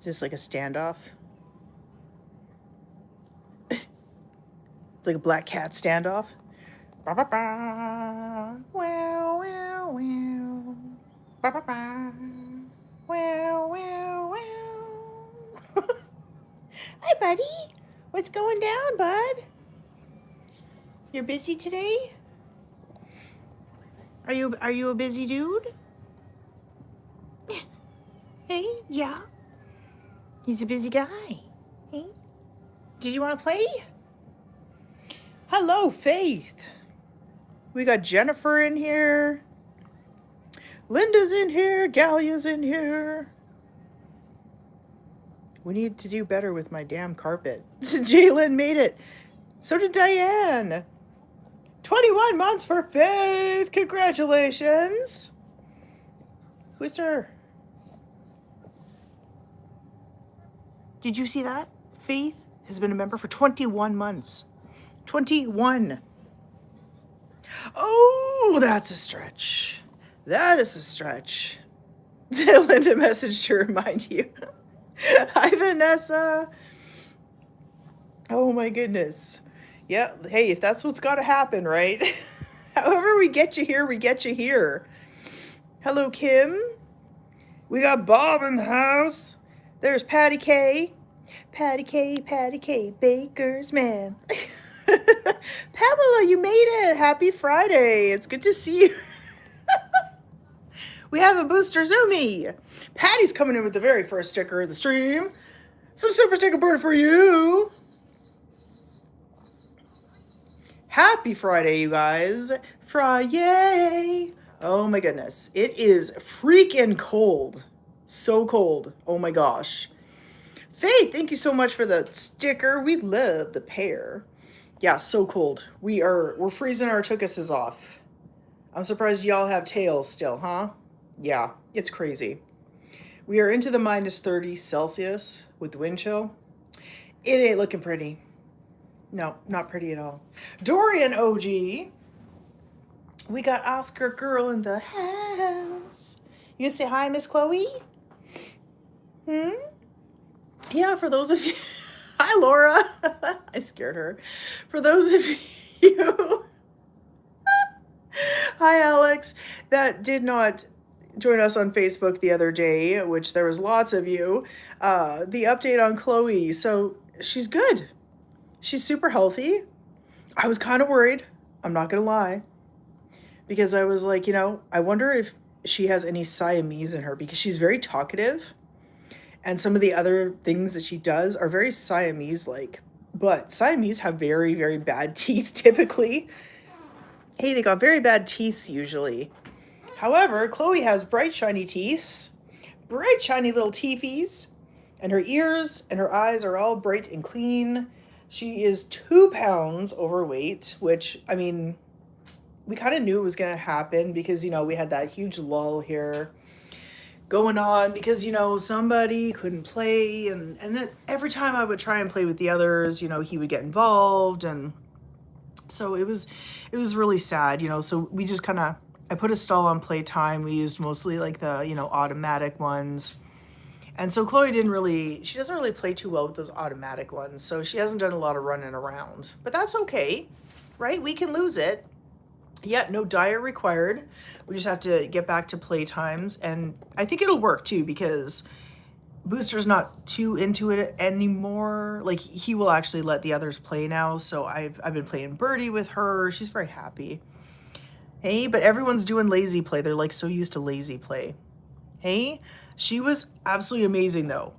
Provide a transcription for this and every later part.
Is this like a standoff? It's like a black cat standoff. Ba ba ba. Wow wow wow. Ba ba ba. Wow wow wow. Hi, buddy. What's going down, bud? You're busy today? Are you a busy dude? Hey, yeah. He's a busy guy. Hey, did you want to play? Hello, Faith. We got Jennifer in here. Linda's in here. Gallia's in here. We need to do better with my damn carpet. Jalen made it. So did Diane. 21 months for Faith. Congratulations. Who's her? Did you see that? Faith has been a member for 21 months. 21. Oh, that's a stretch. That is a stretch. Linda messaged to remind you. Hi, Vanessa. Oh, my goodness. Yeah, hey, if that's what's got to happen, right? However we get you here, we get you here. Hello, Kim. We got Bob in the house. There's Patty K. Patty K, Baker's man. Pamela, you made it. Happy Friday. It's good to see you. We have a booster Zoomy. Patty's coming in with the very first sticker of the stream. Some super sticker border for you. Happy Friday, you guys. FriYAAY. Oh my goodness. It is freaking cold. So cold. Oh my gosh. Faith, thank you so much for the sticker. We love the pear. Yeah, so cold. We're freezing our tukuses off. I'm surprised y'all have tails still, huh? Yeah, it's crazy. We are into the minus 30 Celsius with the wind chill. It ain't looking pretty. No, not pretty at all. Dorian OG. We got Oscar Girl in the house. You gonna say hi, Miss Chloe? Yeah, for those of you... Hi, Laura. I scared her. For those of you... Hi, Alex. That did not join us on Facebook the other day, which there was lots of you. The update on Chloe. So she's good. She's super healthy. I was kind of worried. I'm not going to lie. Because I was like, I wonder if she has any Siamese in her, because she's very talkative. And some of the other things that she does are very Siamese-like. But Siamese have very, very bad teeth typically. Hey, they got very bad teeth usually. However, Chloe has bright, shiny teeth. Bright, shiny little teethies. And her ears and her eyes are all bright and clean. She is 2 pounds overweight, which, I mean, we kind of knew it was going to happen because, we had that huge lull here going on because, somebody couldn't play. And then every time I would try and play with the others, he would get involved. And so it was really sad, so we just I put a stall on playtime. We used mostly like the, automatic ones. And so Chloe she doesn't really play too well with those automatic ones. So she hasn't done a lot of running around, but that's okay, right? We can lose it. Yeah, no diet required. We just have to get back to playtimes. And I think it'll work too, because Booster's not too into it anymore. Like, he will actually let the others play now. So I've been playing Birdie with her. She's very happy. Hey, but everyone's doing lazy play. They're like so used to lazy play. Hey, she was absolutely amazing though.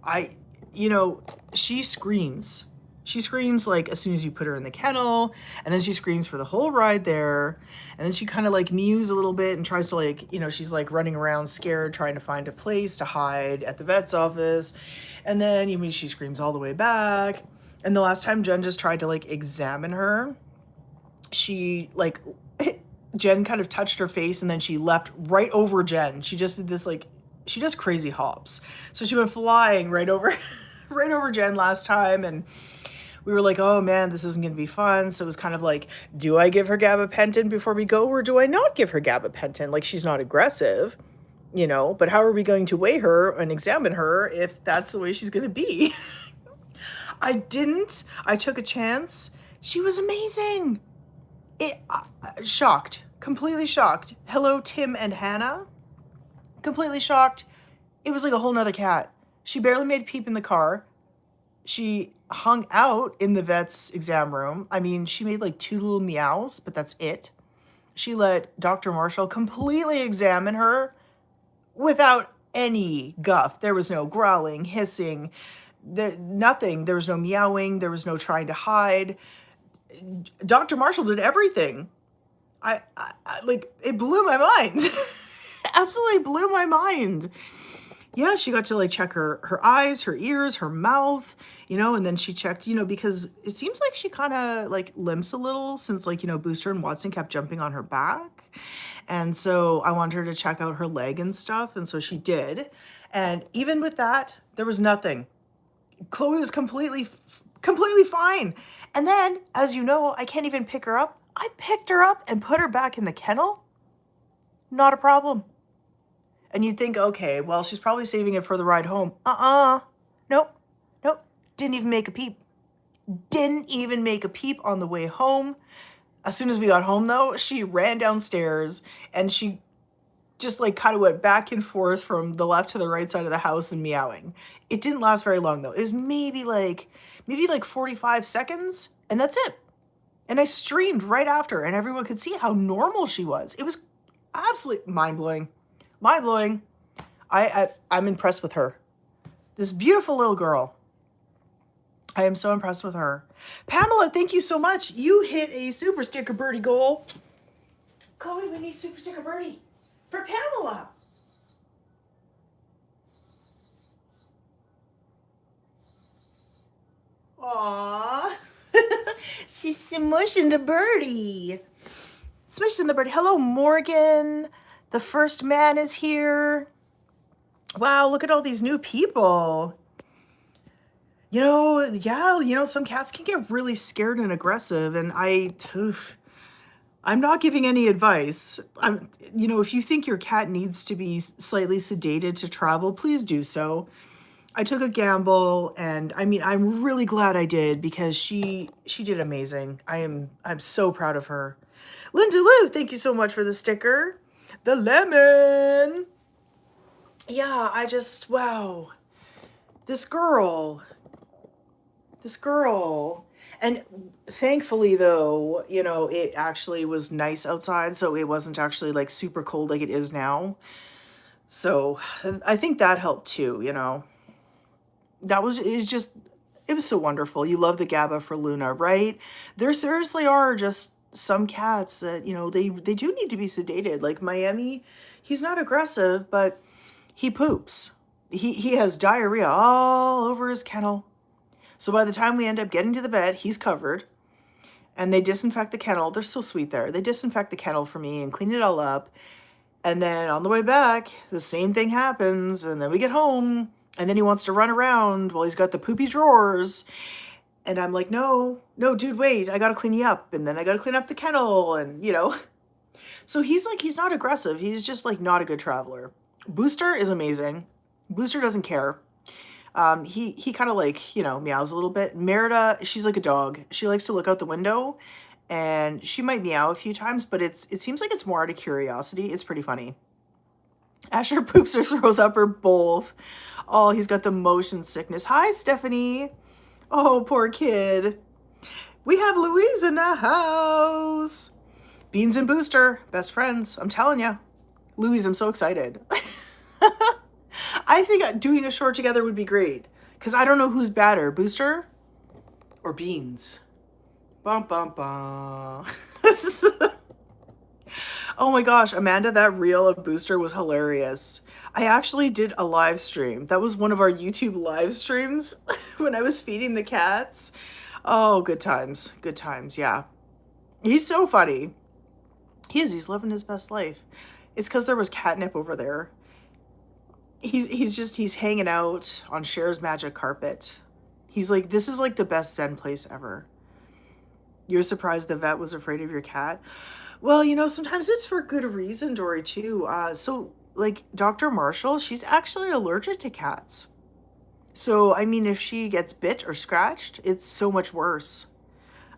She screams. She screams like as soon as you put her in the kennel, and then she screams for the whole ride there. And then she kind of like mews a little bit and tries to like, she's like running around scared, trying to find a place to hide at the vet's office. And then she screams all the way back. And the last time Jen just tried to like examine her, she like, Jen kind of touched her face and then she leapt right over Jen. She just did this like, she does crazy hops. So she went flying right over, right over Jen last time. And we were like, oh man, this isn't going to be fun. So it was kind of like, do I give her gabapentin before we go, or do I not give her gabapentin? Like, she's not aggressive. you know, but how are we going to weigh her and examine her if that's the way she's going to be? I didn't. I took a chance. She was amazing. Shocked. Completely shocked. Hello, Tim and Hannah. Completely shocked. It was like a whole nother cat. She barely made peep in the car. She hung out in the vet's exam room. I mean, she made like 2 little meows, but that's it. She let Dr. Marshall completely examine her without any guff. There was no growling, hissing, nothing. There was no meowing. There was no trying to hide. Dr. Marshall did everything. Like, it blew my mind. Absolutely blew my mind. Yeah, she got to like check her eyes, her ears, her mouth, you know, and then she checked, you know, because it seems like she kind of like limps a little since like, you know, Booster and Watson kept jumping on her back. And so I wanted her to check out her leg and stuff. And so she did. And even with that, there was nothing. Chloe was completely fine. And then, as you know, I can't even pick her up. I picked her up and put her back in the kennel. Not a problem. And you'd think, okay, well, she's probably saving it for the ride home. Nope. Didn't even make a peep. Didn't even make a peep on the way home. As soon as we got home, though, she ran downstairs and she just like kind of went back and forth from the left to the right side of the house and meowing. It didn't last very long, though. It was maybe like 45 seconds, and that's it. And I streamed right after, and everyone could see how normal she was. It was absolutely mind-blowing. Mind-blowing. I'm impressed with her. This beautiful little girl. I am so impressed with her. Pamela, thank you so much. You hit a Super Sticker Birdie goal. Chloe, we need Super Sticker Birdie for Pamela. Aww. She's smushing the birdie. Smushing the birdie. Hello, Morgan. The first man is here. Wow, look at all these new people. You know, yeah, you know, some cats can get really scared and aggressive, and I'm not giving any advice. You know, if you think your cat needs to be slightly sedated to travel, please do so. I took a gamble, and I mean, I'm really glad I did because she did amazing. I'm so proud of her. Linda Lou, thank you so much for the sticker. The lemon. Yeah, wow. This girl. And thankfully, though, you know, it actually was nice outside, so it wasn't actually like super cold like it is now. So I think that helped too, you know. It was so wonderful. You love the GABA for Luna, right? There seriously are just some cats that, you know, they do need to be sedated. Like Miami, he's not aggressive, but he poops. He has diarrhea all over his kennel. So by the time we end up getting to the vet, he's covered. And they disinfect the kennel. They're so sweet there. They disinfect the kennel for me and clean it all up. And then on the way back, the same thing happens. And then we get home. And then he wants to run around while he's got the poopy drawers. And I'm like, no, dude, wait. I got to clean you up. And then I got to clean up the kennel. And, you know. So he's not aggressive. He's just like not a good traveler. Booster is amazing. Booster doesn't care. He kind of like, you know, meows a little bit. Merida, she's like a dog. She likes to look out the window and she might meow a few times, but it seems like it's more out of curiosity. It's pretty funny. Asher poops or throws up or both. Oh, he's got the motion sickness. Hi, Stephanie. Oh, poor kid. We have Louise in the house. Beans and Booster, best friends. I'm telling you. Louise, I'm so excited. I think doing a short together would be great. Because I don't know who's badder, Booster or Beans. Bum, bum, bum. Oh my gosh, Amanda, that reel of Booster was hilarious. I actually did a live stream. That was one of our YouTube live streams when I was feeding the cats. Oh, good times. Good times, yeah. He's so funny. He's living his best life. It's because there was catnip over there. He's hanging out on Cher's magic carpet. He's like, this is like the best Zen place ever. You're surprised the vet was afraid of your cat? Well, you know, sometimes it's for good reason, Dory, too. So like Dr. Marshall, she's actually allergic to cats. So, I mean, if she gets bit or scratched, it's so much worse.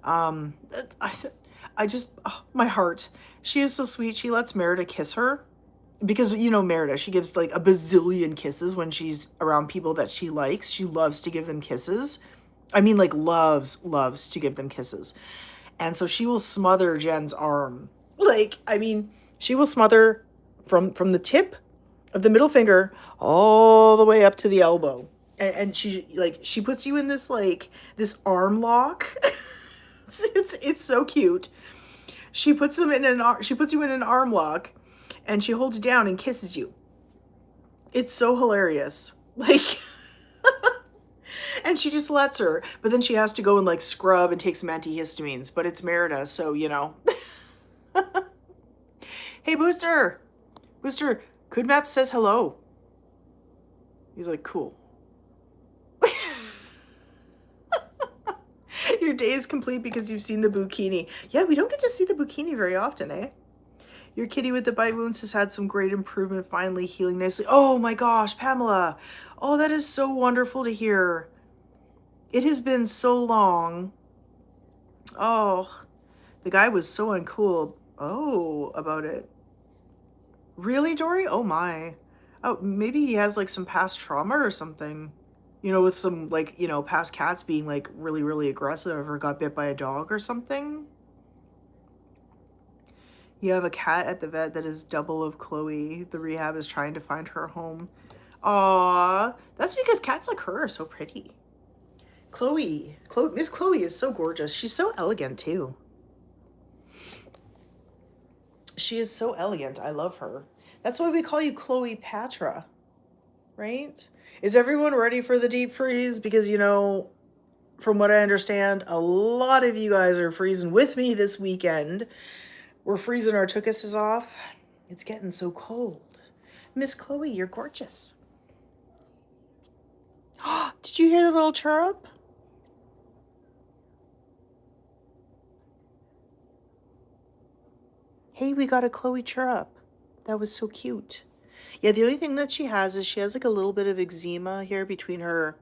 Um, I, I just, oh, my heart. She is so sweet. She lets Merida kiss her because, you know, Merida, she gives like a bazillion kisses when she's around people that she likes. She loves to give them kisses. I mean, like, loves to give them kisses. And so she will smother Jen's arm. Like, I mean, she will smother from the tip of the middle finger all the way up to the elbow. And she like she puts you in this like this arm lock. It's so cute. She puts you in an arm lock and she holds you down and kisses you. It's so hilarious. Like and she just lets her, but then she has to go and like scrub and take some antihistamines, but it's Merida, so you know. Hey Booster. Booster, Kudmap says hello. He's like, cool. Your day is complete because you've seen the bikini. Yeah, we don't get to see the bikini very often, eh? Your kitty with the bite wounds has had some great improvement, finally healing nicely. Oh my gosh, Pamela. Oh, that is so wonderful to hear. It has been so long. Oh, the guy was so uncool. Oh, about it. Really, Dory? Oh my. Oh, maybe he has like some past trauma or something. You know, with some like, you know, past cats being like really, really aggressive or got bit by a dog or something. You have a cat at the vet that is double of Chloe. The rehab is trying to find her a home. Aww, that's because cats like her are so pretty. Miss Chloe is so gorgeous. She's so elegant too. She is so elegant. I love her. That's why we call you Chloe Patra, right? Is everyone ready for the deep freeze? Because, you know, from what I understand, a lot of you guys are freezing with me this weekend. We're freezing our tuchuses off. It's getting so cold. Miss Chloe, you're gorgeous. Did you hear the little chirrup? Hey, we got a Chloe chirrup. That was so cute. Yeah, the only thing that she has is she has like a little bit of eczema here between her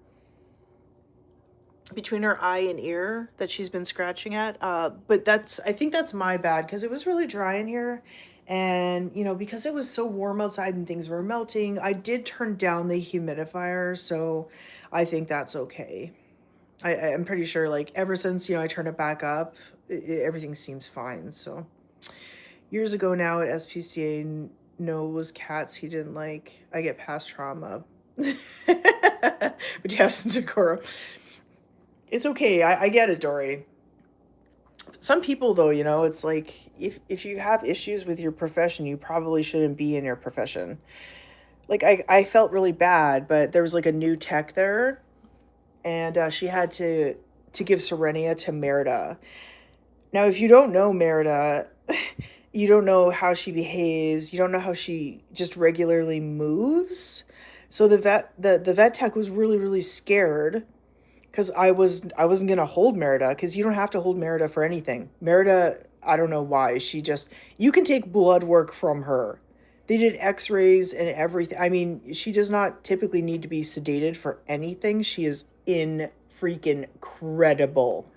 eye and ear that she's been scratching at. But I think that's my bad because it was really dry in here. And, you know, because it was so warm outside and things were melting, I did turn down the humidifier. So I think that's okay. I'm pretty sure like ever since, you know, I turned it back up, everything seems fine. So years ago now at SPCA, no was cats he didn't like. I get past trauma. But yes, Decorum. It's okay. I get it, Dory. Some people, though, you know, it's like if you have issues with your profession, you probably shouldn't be in your profession. Like I felt really bad, but there was like a new tech there, and she had to give Serenia to Merida. Now, if you don't know Merida, you don't know how she behaves. You don't know how she just regularly moves. So the vet tech was really really scared because I wasn't gonna hold Merida because you don't have to hold Merida for anything. Merida, I don't know why you can take blood work from her. They did X-rays and everything. I mean, she does not typically need to be sedated for anything. She is in freaking credible.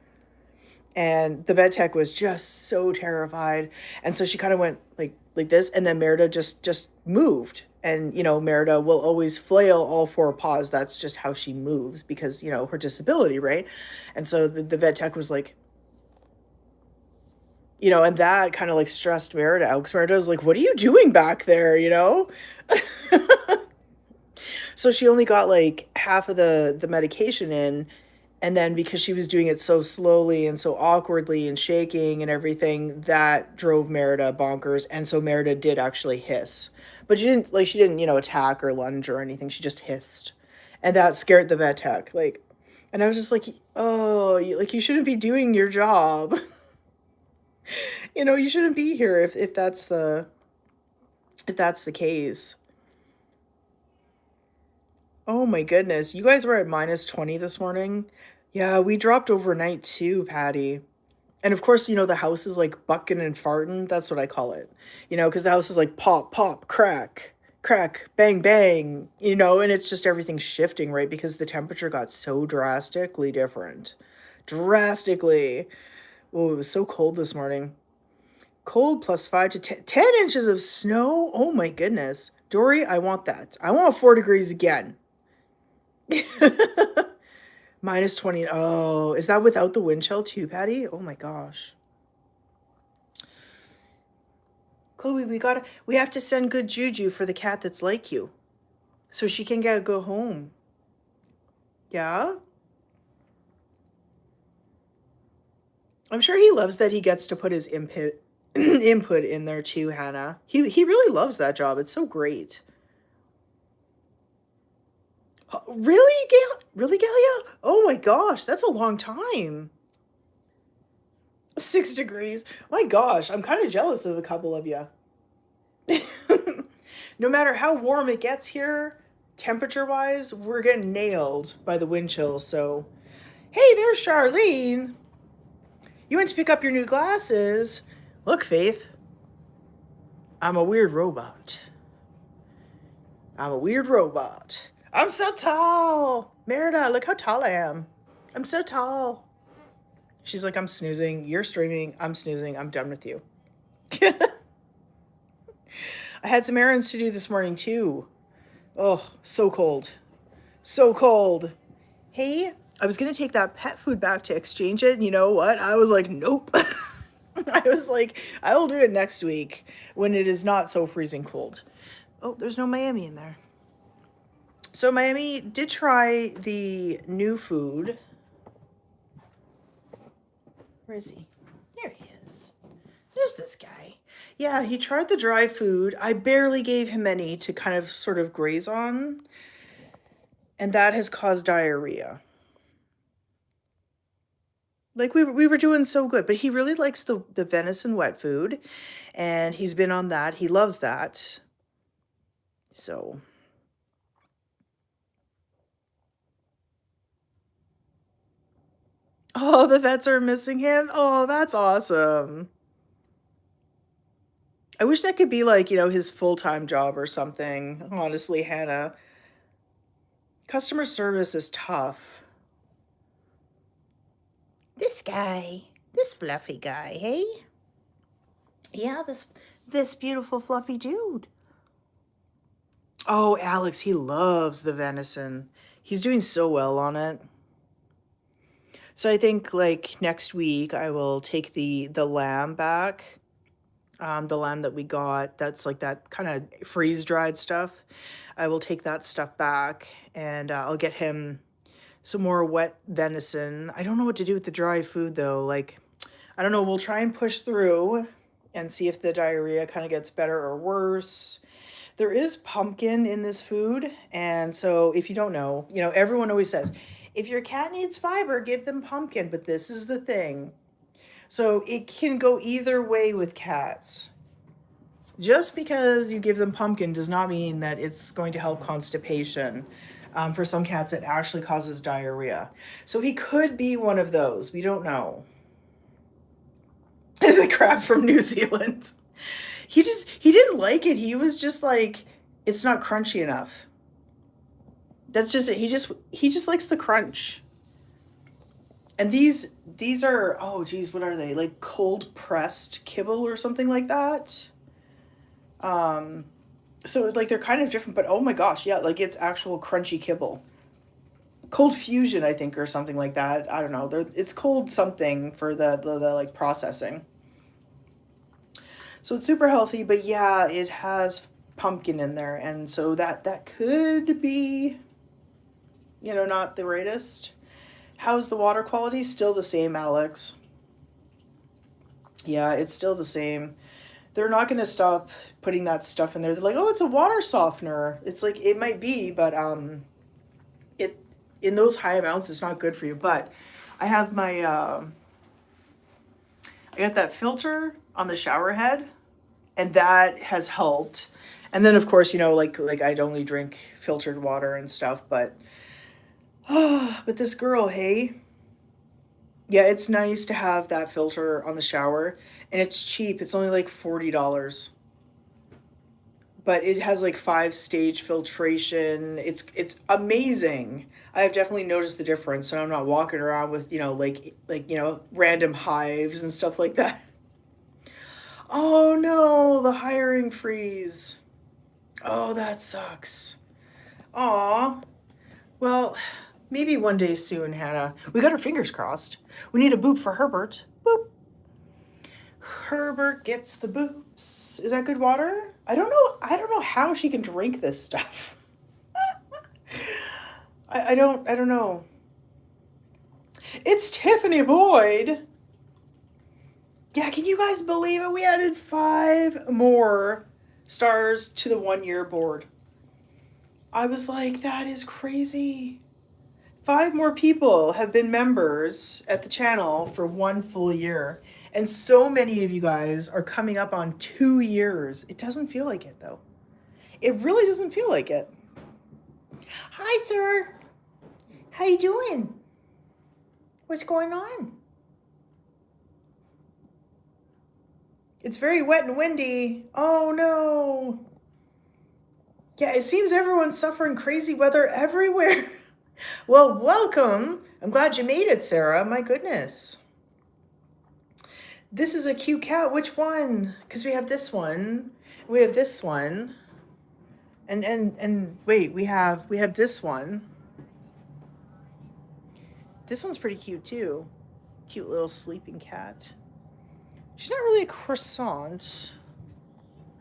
And the vet tech was just so terrified, and so she kind of went like this, and then Merida just moved. And you know, Merida will always flail all four paws. That's just how she moves because, you know, her disability, right? And so the vet tech was like, you know, and that kind of like stressed Merida out because Merida was like, what are you doing back there, you know? So she only got like half of the medication in, and then because she was doing it so slowly and so awkwardly and shaking and everything, that drove Merida bonkers. And so Merida did actually hiss. But she didn't, you know, attack or lunge or anything. She just hissed. And that scared the vet tech. Like, and I was just like, oh, you shouldn't be doing your job. You know, you shouldn't be here if that's the case. Oh my goodness. You guys were at -20 this morning? Yeah, we dropped overnight too, Patty. And of course, you know, the house is like bucking and farting. That's what I call it. You know, because the house is like pop, pop, crack, crack, bang, bang, and it's just everything shifting, right? Because the temperature got so drastically different. Drastically. Oh, it was so cold this morning. Cold plus 5 to 10 inches of snow. Oh my goodness. Dory, I want that. I want 4 degrees again. Minus 20. Oh, is that without the wind chill too, Patty? Oh my gosh. Chloe, we have to send good juju for the cat that's like you. So she can go home. Yeah? I'm sure he loves that he gets to put his input in there too, Hannah. He really loves that job. It's so great. Really, Really, Galia? Oh my gosh, that's a long time. 6 degrees. My gosh, I'm kind of jealous of a couple of you. No matter how warm it gets here, temperature-wise, we're getting nailed by the wind chills. So, hey, there's Charlene. You went to pick up your new glasses. Look, Faith, I'm a weird robot. I'm a weird robot. I'm so tall. Merida, look how tall I am. I'm so tall. She's like, I'm snoozing. You're streaming. I'm snoozing. I'm done with you. I had some errands to do this morning too. Oh, so cold. So cold. Hey, I was going to take that pet food back to exchange it. And you know what? I was like, nope. I was like, I will do it next week when it is not so freezing cold. Oh, there's no Miami in there. So Miami did try the new food. Where is he? There he is. There's this guy. Yeah, he tried the dry food. I barely gave him any to kind of sort of graze on. And that has caused diarrhea. Like we were doing so good, but he really likes the venison wet food. And he's been on that. He loves that. So... Oh, the vets are missing him. Oh, that's awesome. I wish that could be like, his full-time job or something. Honestly, Hannah. Customer service is tough. This guy, this fluffy guy, hey? Yeah, this beautiful fluffy dude. Oh, Alex, he loves the venison. He's doing so well on it. So I think like next week I will take the lamb back. The lamb that we got, that's like that kind of freeze-dried stuff. I will take that stuff back and I'll get him some more wet venison. I don't know what to do with the dry food though. Like, I don't know. We'll try and push through and see if the diarrhea kind of gets better or worse. There is pumpkin in this food. And so if you don't know, everyone always says, if your cat needs fiber, give them pumpkin. But this is the thing. So it can go either way with cats. Just because you give them pumpkin does not mean that it's going to help constipation. For some cats, it actually causes diarrhea. So he could be one of those. We don't know. The crab from New Zealand. He didn't like it. He was just like, it's not crunchy enough. That's just it. He just likes the crunch. And these are, oh geez, what are they? Like cold pressed kibble or something like that. So like they're kind of different, but oh my gosh, yeah, like it's actual crunchy kibble. Cold fusion, I think, or something like that. I don't know. It's cold something for the like processing. So it's super healthy, but yeah, it has pumpkin in there, and so that could be, not the greatest. How's the water quality? Still the same, Alex. Yeah, it's still the same. They're not going to stop putting that stuff in there. They're like, oh, it's a water softener. It's like, it might be, but it in those high amounts, it's not good for you. But I have my, I got that filter on the shower head, and that has helped. And then, of course, like I'd only drink filtered water and stuff, but but this girl, hey, yeah, it's nice to have that filter on the shower, and it's cheap. It's only like $40. but it has like 5-stage filtration. It's amazing. I've definitely noticed the difference, so I'm not walking around with, random hives and stuff like that. Oh no, the hiring freeze. Oh, that sucks. Aw. Well, maybe one day soon, Hannah. We got our fingers crossed. We need a boop for Herbert. Boop. Herbert gets the boops. Is that good water? I don't know. I don't know how she can drink this stuff. I don't know. It's Tiffany Boyd. Yeah, can you guys believe it? We added 5 more stars to the 1-year board. I was like, that is crazy. 5 more people have been members at the channel for 1 full year. And so many of you guys are coming up on 2 years. It doesn't feel like it, though. It really doesn't feel like it. Hi, sir. How you doing? What's going on? It's very wet and windy. Oh, no. Yeah, it seems everyone's suffering crazy weather everywhere. Well, welcome. I'm glad you made it, Sarah. My goodness. This is a cute cat. Which one? Because we have this one. We have this one. And wait, we have this one. This one's pretty cute too. Cute little sleeping cat. She's not really a croissant.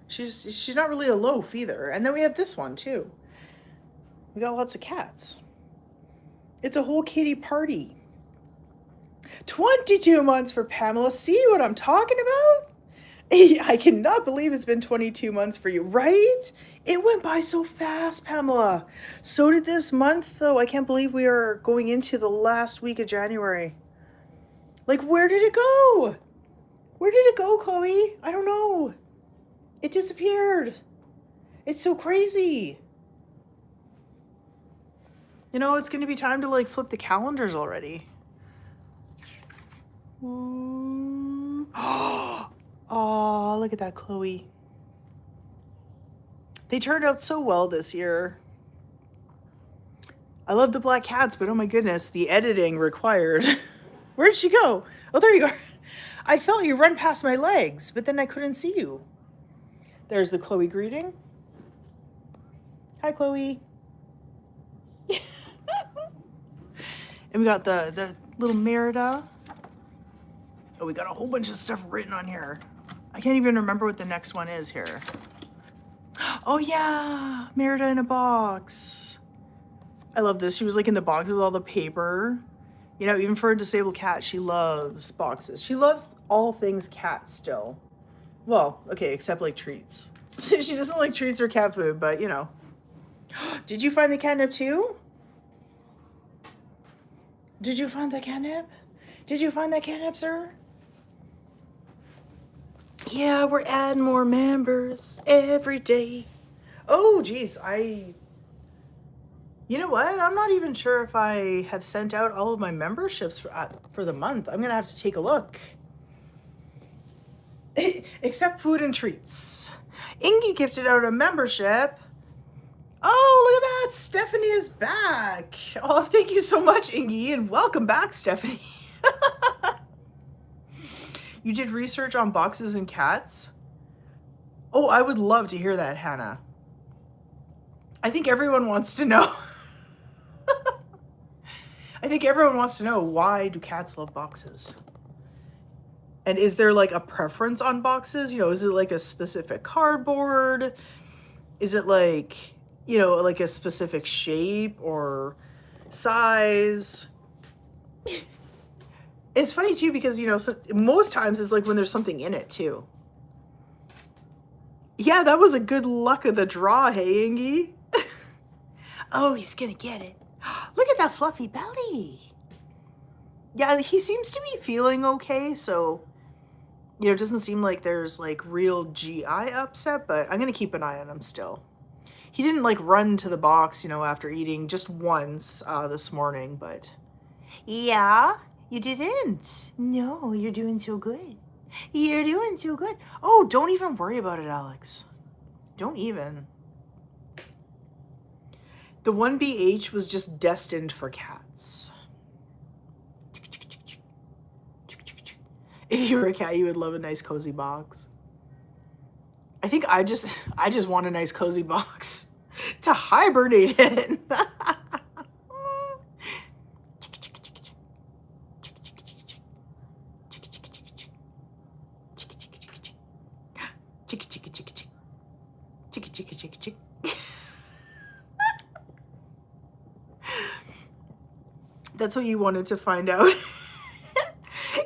She's not really a loaf either. And then we have this one too. We got lots of cats. It's a whole kitty party. 22 months for Pamela. See what I'm talking about? I cannot believe it's been 22 months for you, right? It went by so fast, Pamela. So did this month, though. I can't believe we are going into the last week of January. Like, where did it go? Where did it go, Chloe? I don't know. It disappeared. It's so crazy. You know, it's going to be time to, like, flip the calendars already. Oh, look at that, Chloe. They turned out so well this year. I love the black cats, but oh my goodness, the editing required. Where'd she go? Oh, there you are. I felt you run past my legs, but then I couldn't see you. There's the Chloe greeting. Hi, Chloe. And we got the little Merida. Oh, we got a whole bunch of stuff written on here. I can't even remember what the next one is here. Oh yeah, Merida in a box. I love this. She was like in the box with all the paper. You know, even for a disabled cat, she loves boxes. She loves all things cat still. Well, okay, except like treats. She doesn't like treats or cat food, but you know. Did you find the catnip too? Did you find the catnip? Did you find that catnip, sir? Yeah, we're adding more members every day. Oh, geez, you know what? I'm not even sure if I have sent out all of my memberships for the month. I'm going to have to take a look. Except food and treats. Ingy gifted out a membership. Oh, look at that. Stephanie is back. Oh, thank you so much, Ingy, and welcome back, Stephanie. You did research on boxes and cats? Oh, I would love to hear that, Hannah. I think everyone wants to know. I think everyone wants to know, why do cats love boxes? And is there like a preference on boxes? You know, is it like a specific cardboard? Is it like, you know, like a specific shape or size? It's funny too, because, you know, so most times it's like when there's something in it too. Yeah, that was a good luck of the draw, hey, Ingy? Oh, he's gonna get it. Look at that fluffy belly. Yeah, he seems to be feeling okay, so, you know, it doesn't seem like there's like real GI upset, but I'm gonna keep an eye on him still. He didn't like run to the box, you know, after eating just once this morning, but yeah. You didn't. No, you're doing so good. You're doing so good. Oh, don't even worry about it, Alex. Don't even. The 1BH was just destined for cats. If you were a cat, you would love a nice cozy box. I think I just want a nice cozy box to hibernate in. That's what you wanted to find out.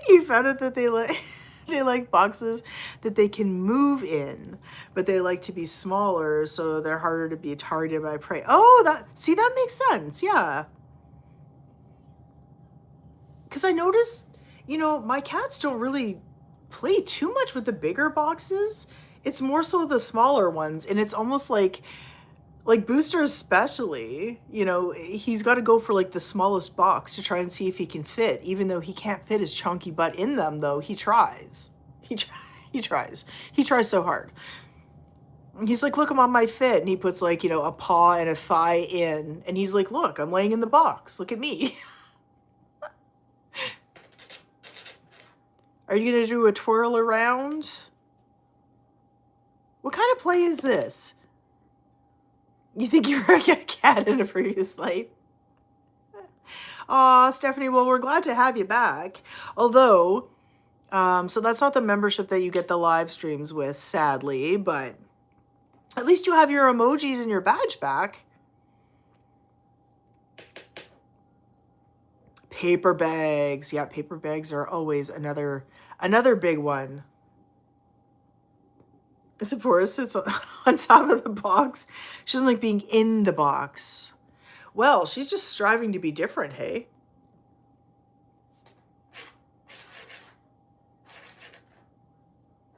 You found out that they like boxes that they can move in, but they like to be smaller, so they're harder to be targeted by prey. Oh, that makes sense. Yeah. Because I noticed, my cats don't really play too much with the bigger boxes. It's more so the smaller ones, and it's almost like Booster especially, he's got to go for like the smallest box to try and see if he can fit, even though he can't fit his chunky butt in them, though he tries. He tries. He tries so hard. He's like, look, I'm on my fit. And he puts like, a paw and a thigh in. And he's like, look, I'm laying in the box. Look at me. Are you going to do a twirl around? What kind of play is this? You think you were a cat in a previous life? Aw, Stephanie, well, we're glad to have you back. Although, so that's not the membership that you get the live streams with, sadly, but at least you have your emojis and your badge back. Paper bags. Yeah, paper bags are always another big one. Sephora sits on top of the box. She doesn't like being in the box. Well, she's just striving to be different, hey?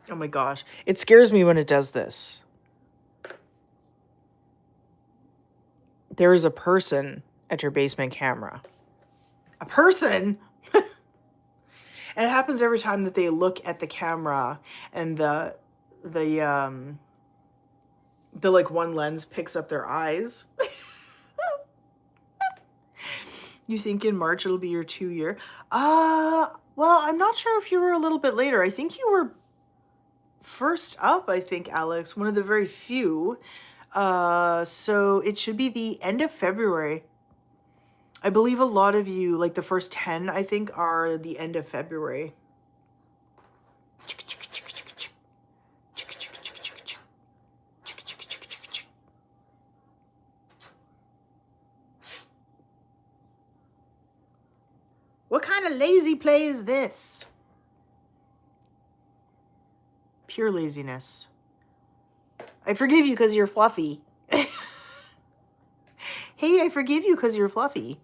Oh my gosh. It scares me when it does this. There is a person at your basement camera. A person? And it happens every time that they look at the camera and the like one lens picks up their eyes. You think in March it'll be your 2-year? Well, I'm not sure if you were a little bit later. I think you were first up, I think, Alex, one of the very few. So it should be the end of February. I believe a lot of you, like the first 10, I think, are the end of February. What kind of lazy play is this? Pure laziness. I forgive you because you're fluffy. Hey, I forgive you because you're fluffy.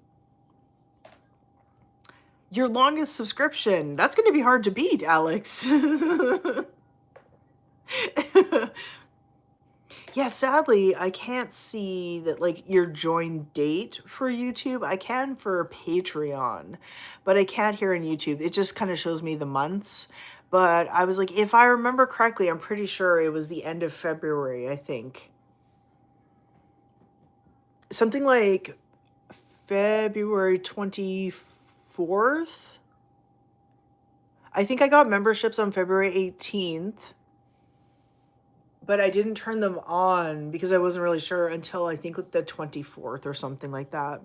Your longest subscription. That's going to be hard to beat, Alex. Yeah, sadly, I can't see that like your join date for YouTube. I can for Patreon, but I can't here on YouTube. It just kind of shows me the months. But I was like, if I remember correctly, I'm pretty sure it was the end of February, I think. Something like February 24th. I think I got memberships on February 18th. But I didn't turn them on because I wasn't really sure until I think the 24th or something like that.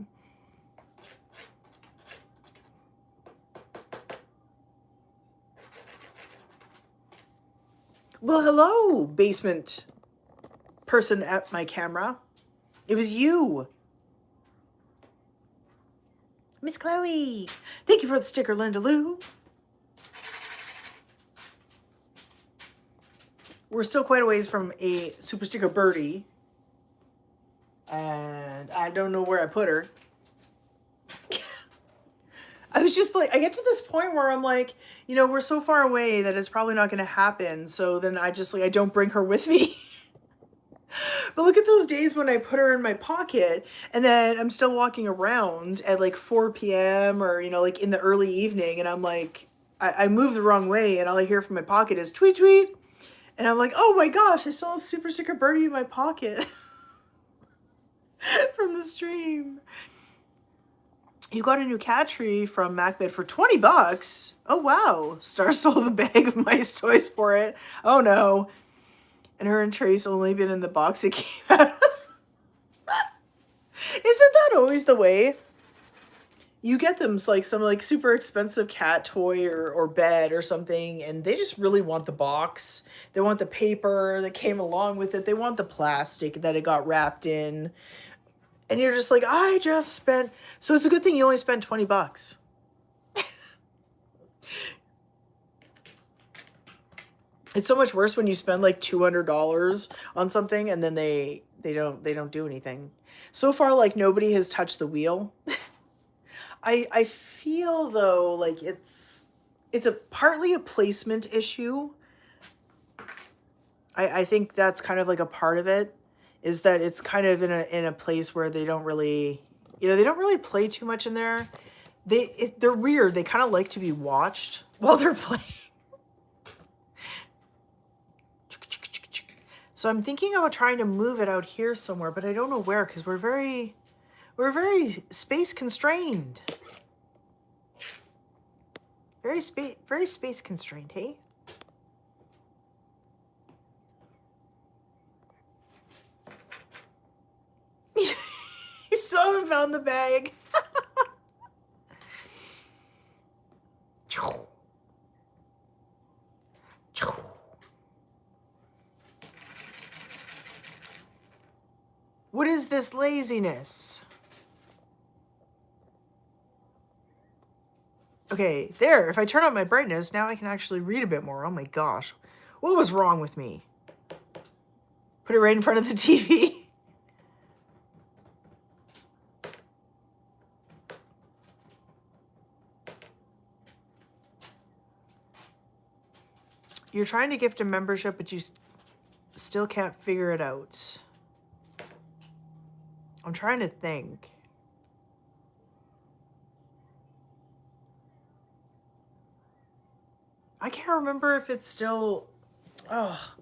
Well, hello, basement person at my camera. It was you. Miss Chloe. Thank you for the sticker, Linda Lou. We're still quite a ways from a super sticker birdie. And I don't know where I put her. I was just like, I get to this point where I'm like, we're so far away that it's probably not going to happen. So then I just like, I don't bring her with me. But look at those days when I put her in my pocket and then I'm still walking around at like 4 p.m. or, like in the early evening. And I'm like, I move the wrong way and all I hear from my pocket is tweet, tweet. And I'm like, oh my gosh, I saw a super sticker birdie in my pocket from the stream. You got a new cat tree from MacBit for 20 bucks. Oh wow. Star stole the bag of mice toys for it. Oh no. And her and Trace only been in the box it came out of. Isn't that always the way? You get them like some like super expensive cat toy or bed or something, and they just really want the box. They want the paper that came along with it. They want the plastic that it got wrapped in. And you're just like, I just spent. So it's a good thing you only spent 20 bucks. It's so much worse when you spend like $200 on something and then they don't do anything. So far, like nobody has touched the wheel. I feel though like it's a partly a placement issue. I think that's kind of like a part of it, is that it's kind of in a place where they don't really, they don't really play too much in there. They're weird. They kind of like to be watched while they're playing. So I'm thinking about trying to move it out here somewhere, but I don't know where because we're very space constrained. Very space constrained, hey? You still haven't found the bag. What is this laziness? Okay, there. If I turn up my brightness, now I can actually read a bit more. Oh my gosh. What was wrong with me? Put it right in front of the TV. You're trying to gift a membership, but you still can't figure it out. I'm trying to think. I can't remember if it's still... Oh,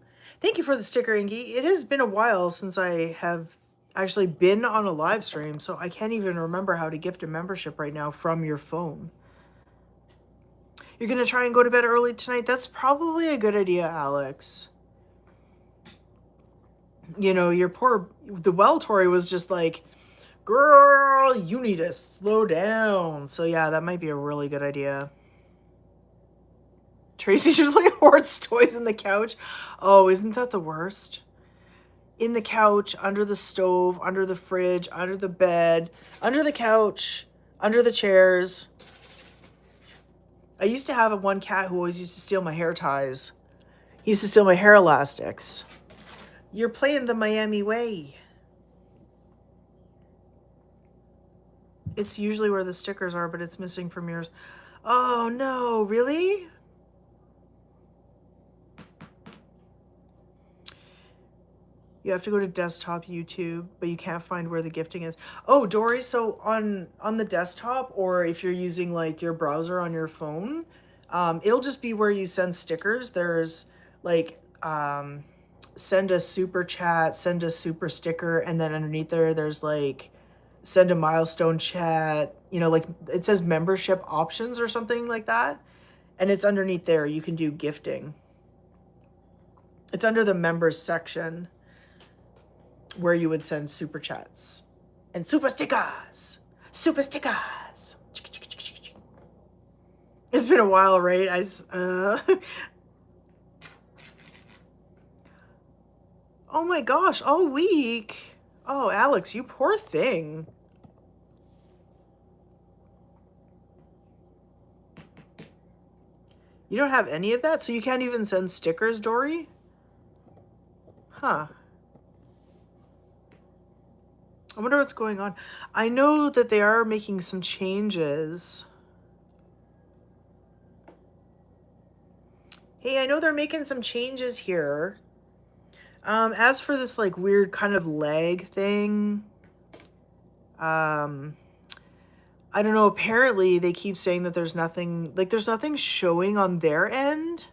thank you for the sticker, Ingy. It has been a while since I have actually been on a live stream, so I can't even remember how to gift a membership right now from your phone. You're going to try and go to bed early tonight? That's probably a good idea, Alex. The Well Tory was just like, girl, you need to slow down. So yeah, that might be a really good idea. Tracy usually hoards toys in the couch. Oh, isn't that the worst? In the couch, under the stove, under the fridge, under the bed, under the couch, under the chairs. I used to have one cat who always used to steal my hair ties. He used to steal my hair elastics. You're playing the Miami way. It's usually where the stickers are, but it's missing from yours. Oh no, really? You have to go to desktop YouTube, but you can't find where the gifting is. Oh, Dory, so on the desktop, or if you're using like your browser on your phone, it'll just be where you send stickers. There's like send a super chat, send a super sticker, and then underneath there's like send a milestone chat, like it says membership options or something like that. And it's underneath there. You can do gifting. It's under the members section where you would send super chats and super stickers. Super stickers. It's been a while, right? Oh my gosh, all week. Oh, Alex, you poor thing. You don't have any of that? So you can't even send stickers, Dory? Huh. I wonder what's going on. I know that they are making some changes. Hey, I know they're making some changes here. As for this like weird kind of lag thing, I don't know, apparently they keep saying that there's nothing showing on their end.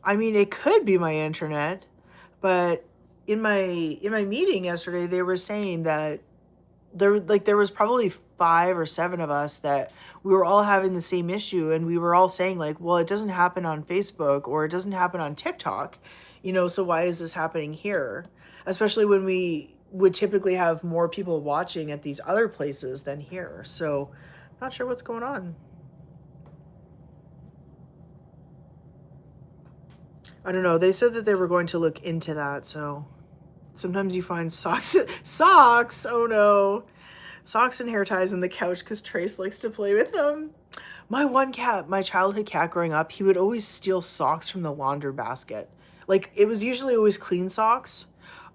I mean, it could be my internet, but in my meeting yesterday, they were saying that there was probably 5 or 7 of us that we were all having the same issue, and we were all saying like, well, it doesn't happen on Facebook or it doesn't happen on TikTok, so why is this happening here? Especially when we would typically have more people watching at these other places than here. So, not sure what's going on. I don't know. They said that they were going to look into that, so sometimes you find socks. Socks! Oh no. Socks and hair ties on the couch because Trace likes to play with them. My one cat, my childhood cat growing up, he would always steal socks from the laundry basket. Like, it was usually always clean socks.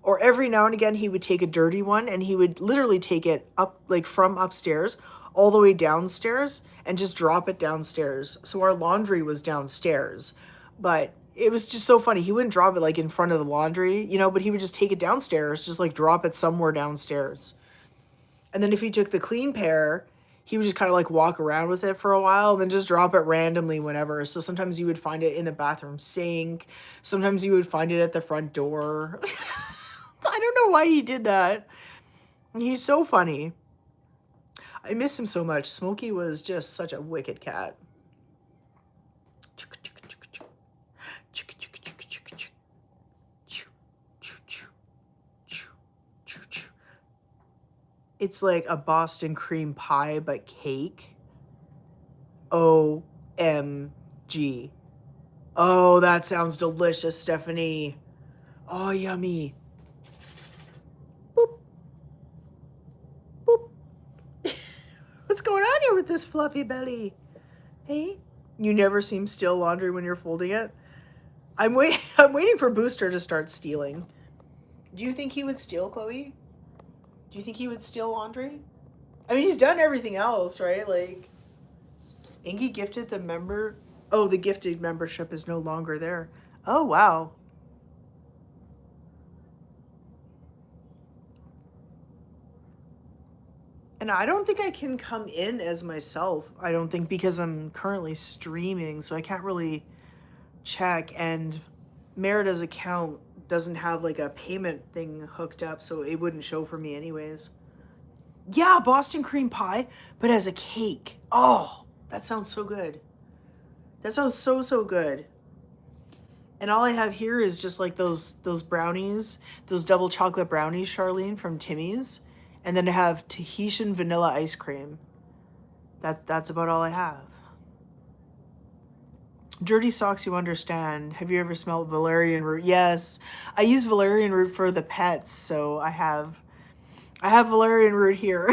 Or every now and again, he would take a dirty one and he would literally take it up, like from upstairs all the way downstairs and just drop it downstairs. So our laundry was downstairs. But it was just so funny. He wouldn't drop it like in front of the laundry, but he would just take it downstairs, just like drop it somewhere downstairs. And then if he took the clean pair, he would just kind of like walk around with it for a while and then just drop it randomly whenever. So sometimes you would find it in the bathroom sink. Sometimes you would find it at the front door. I don't know why he did that. He's so funny. I miss him so much. Smokey was just such a wicked cat. It's like a Boston cream pie, but cake. OMG. Oh, that sounds delicious, Stephanie. Oh, yummy. Boop. Boop. What's going on here with this fluffy belly? Hey? You never seem still laundry when you're folding it? I'm waiting for Booster to start stealing. Do you think he would steal, Chloe? Do you think he would steal laundry? I mean, he's done everything else, right? Like, Ingy gifted the member. Oh, the gifted membership is no longer there. Oh, wow. And I don't think I can come in as myself. I don't think, because I'm currently streaming, so I can't really check. And Merida's account doesn't have like a payment thing hooked up, so it wouldn't show for me anyways. Yeah, Boston cream pie, but as a cake. Oh, that sounds so good. That sounds so, so good. And all I have here is just like those brownies, those double chocolate brownies, Charlene, from Timmy's. And then to have Tahitian vanilla ice cream. That's about all I have. Dirty socks, you understand. Have you ever smelled valerian root? Yes. I use valerian root for the pets, so I have valerian root here.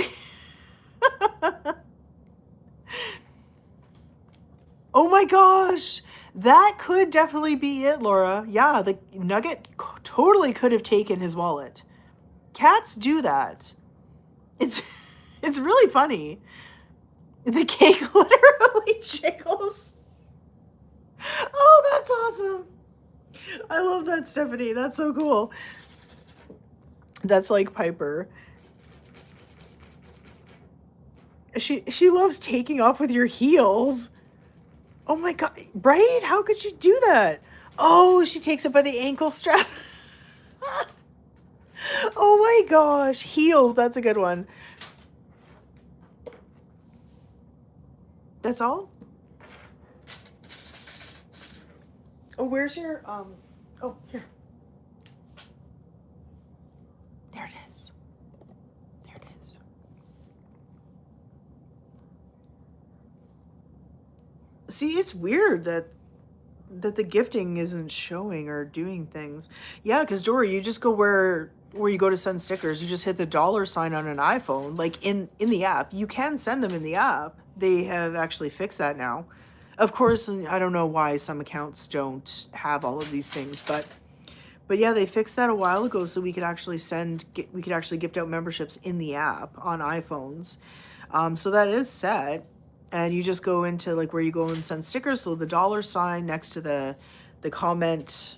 Oh my gosh. That could definitely be it, Laura. Yeah, the nugget totally could have taken his wallet. Cats do that. It's it's really funny. The cake literally jiggles. Oh, that's awesome. I love that, Stephanie. That's so cool. That's like Piper. She loves taking off with your heels. Oh my god, right? How could you do that? Oh, she takes it by the ankle strap. Oh my gosh, heels, that's a good one. That's all? Oh, where's your oh, here. There it is. There it is. See, it's weird that the gifting isn't showing or doing things. Yeah, because Dory, you just go where you go to send stickers. You just hit the $sign on an iPhone, like in the app. You can send them in the app. They have actually fixed that now. Of course, and I don't know why some accounts don't have all of these things, but yeah, they fixed that a while ago, so we could actually gift out memberships in the app on iPhones. So that is set. And you just go into like where you go and send stickers. So the $sign next to the comment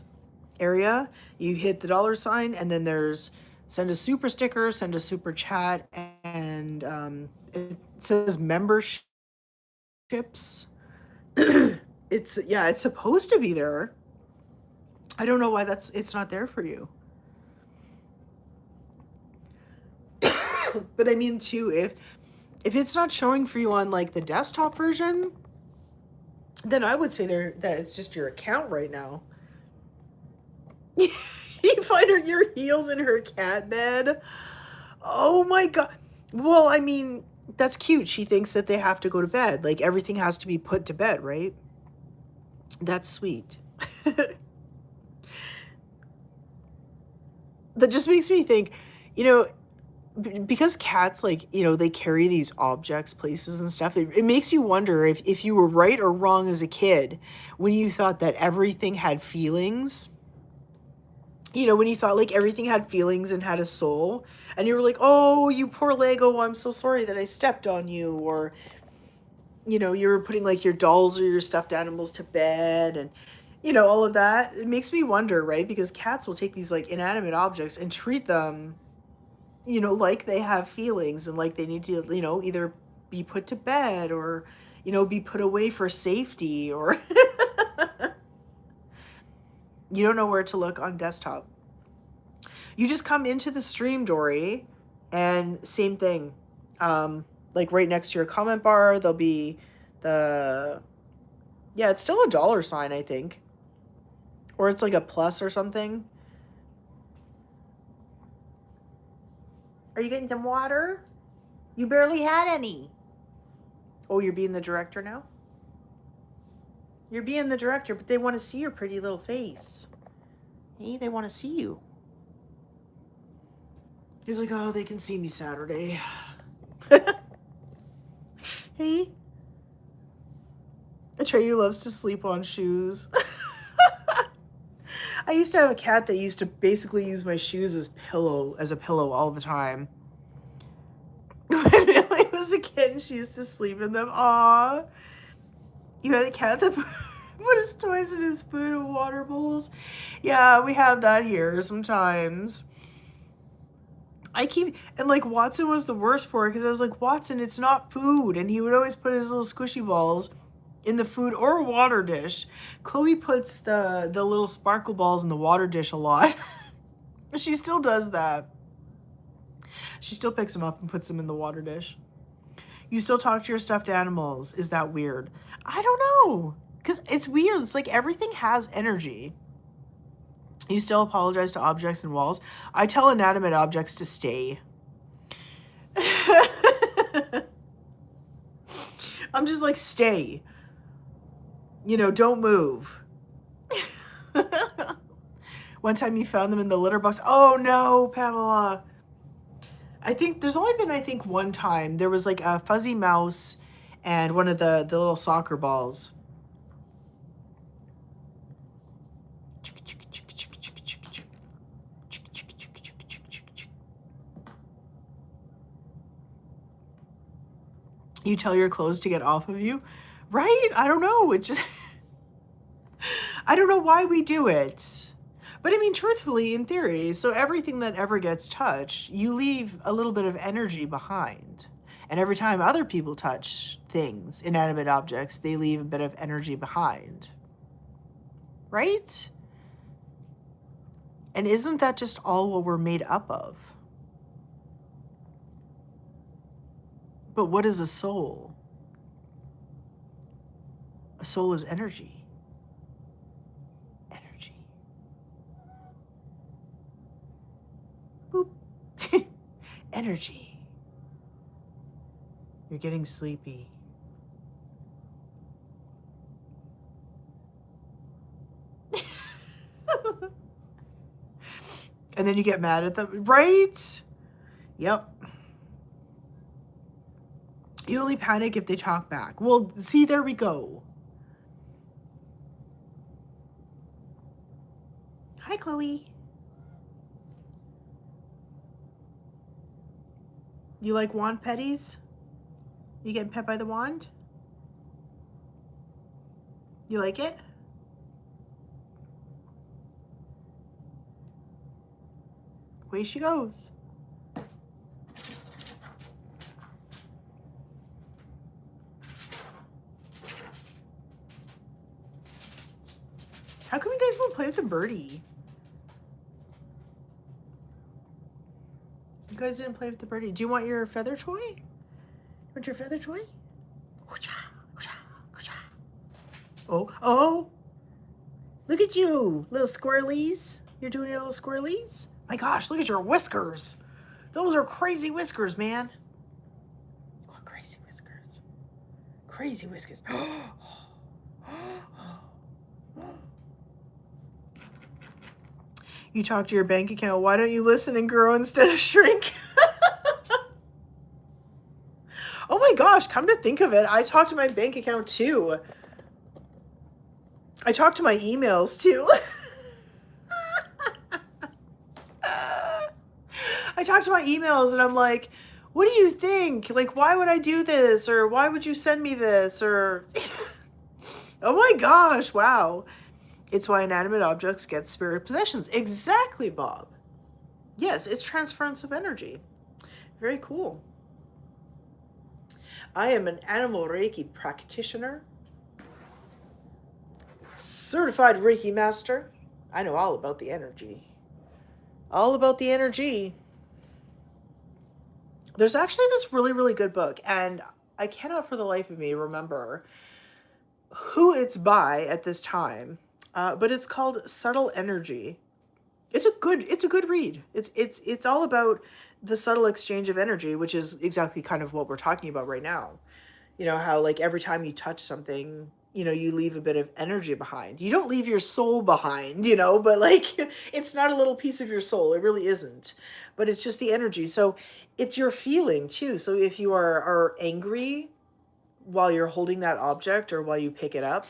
area, you hit the $sign, and then there's send a super sticker, send a super chat, and it says memberships. It's supposed to be there. I don't know why it's not there for you. But I mean too, if it's not showing for you on like the desktop version, then I would say that it's just your account right now. You find your heels in her cat bed. Oh my god. Well, I mean, that's cute. She thinks that they have to go to bed. Like everything has to be put to bed, right? That's sweet. That just makes me think, you know, because cats, like, you know, they carry these objects places and stuff. It makes you wonder if you were right or wrong as a kid when you thought that everything had feelings. You know, when you thought like everything had feelings and had a soul, and you were like, oh, you poor Lego, I'm so sorry that I stepped on you. Or, you know, you were putting like your dolls or your stuffed animals to bed, and you know, all of that. It makes me wonder, right? Because cats will take these like inanimate objects and treat them, you know, like they have feelings and like they need to, you know, either be put to bed or, you know, be put away for safety. Or you don't know where to look on desktop. You just come into the stream, Dory, and same thing. Like right next to your comment bar, there'll be the, yeah, it's still a $sign, I think. Or it's like a plus or something. Are you getting some water? You barely had any. Oh, you're being the director now? You're being the director, but they want to see your pretty little face. Hey, they want to see you. He's like, oh, they can see me Saturday. Hey. Atreyu loves to sleep on shoes. I used to have a cat that used to basically use my shoes as a pillow all the time. When Millie was a kid, she used to sleep in them. Aww. You had a cat that put his toys in his food and water bowls? Yeah, we have that here sometimes. And like Watson was the worst for it because I was like, Watson, it's not food. And he would always put his little squishy balls in the food or water dish. Chloe puts the little sparkle balls in the water dish a lot. She still does that. She still picks them up and puts them in the water dish. You still talk to your stuffed animals. Is that weird? I don't know. Because it's weird. It's like everything has energy. You still apologize to objects and walls. I tell inanimate objects to stay. I'm just like, stay. You know, don't move. One time you found them in the litter box. Oh no, Pamela. I think there's only been, one time. There was like a fuzzy mouse and one of the little soccer balls. You tell your clothes to get off of you, right? I don't know. It just, I don't know why we do it. But I mean, truthfully, in theory, so everything that ever gets touched, you leave a little bit of energy behind. And every time other people touch things, inanimate objects, they leave a bit of energy behind. Right? And isn't that just all what we're made up of? But what is a soul? A soul is energy. Energy. Boop. Energy. You're getting sleepy. And then you get mad at them, right? Yep. You only panic if they talk back. Well, see, there we go. Hi, Chloe. You like wand petties? You getting pet by the wand? You like it? Away she goes. How come you guys won't play with the birdie? You guys didn't play with the birdie. Do you want your feather toy? Want your feather toy? Oh, oh. Look at you, little squirrelies. You're doing your little squirrelies? My gosh, look at your whiskers. Those are crazy whiskers, man. What crazy whiskers? Crazy whiskers. You talk to your bank account. Why don't you listen and grow instead of shrink? Oh my gosh, come to think of it, I talk to my bank account too. I talk to my emails too. I talk to my emails and I'm like, what do you think? Like, why would I do this? Or why would you send me this? Or, oh my gosh, wow. It's why inanimate objects get spirit possessions. Exactly, Bob. Yes, it's transference of energy. Very cool. I am an animal Reiki practitioner, certified Reiki master. I know all about the energy. All about the energy. There's actually this really, really good book, and I cannot for the life of me remember who it's by at this time, but it's called Subtle Energy. It's a good read. It's all about the subtle exchange of energy, which is exactly kind of what we're talking about right now. You know, how like every time you touch something, you know, you leave a bit of energy behind. You don't leave your soul behind, you know, but like it's not a little piece of your soul. It really isn't. But it's just the energy. So it's your feeling too. So if you are angry while you're holding that object or while you pick it up,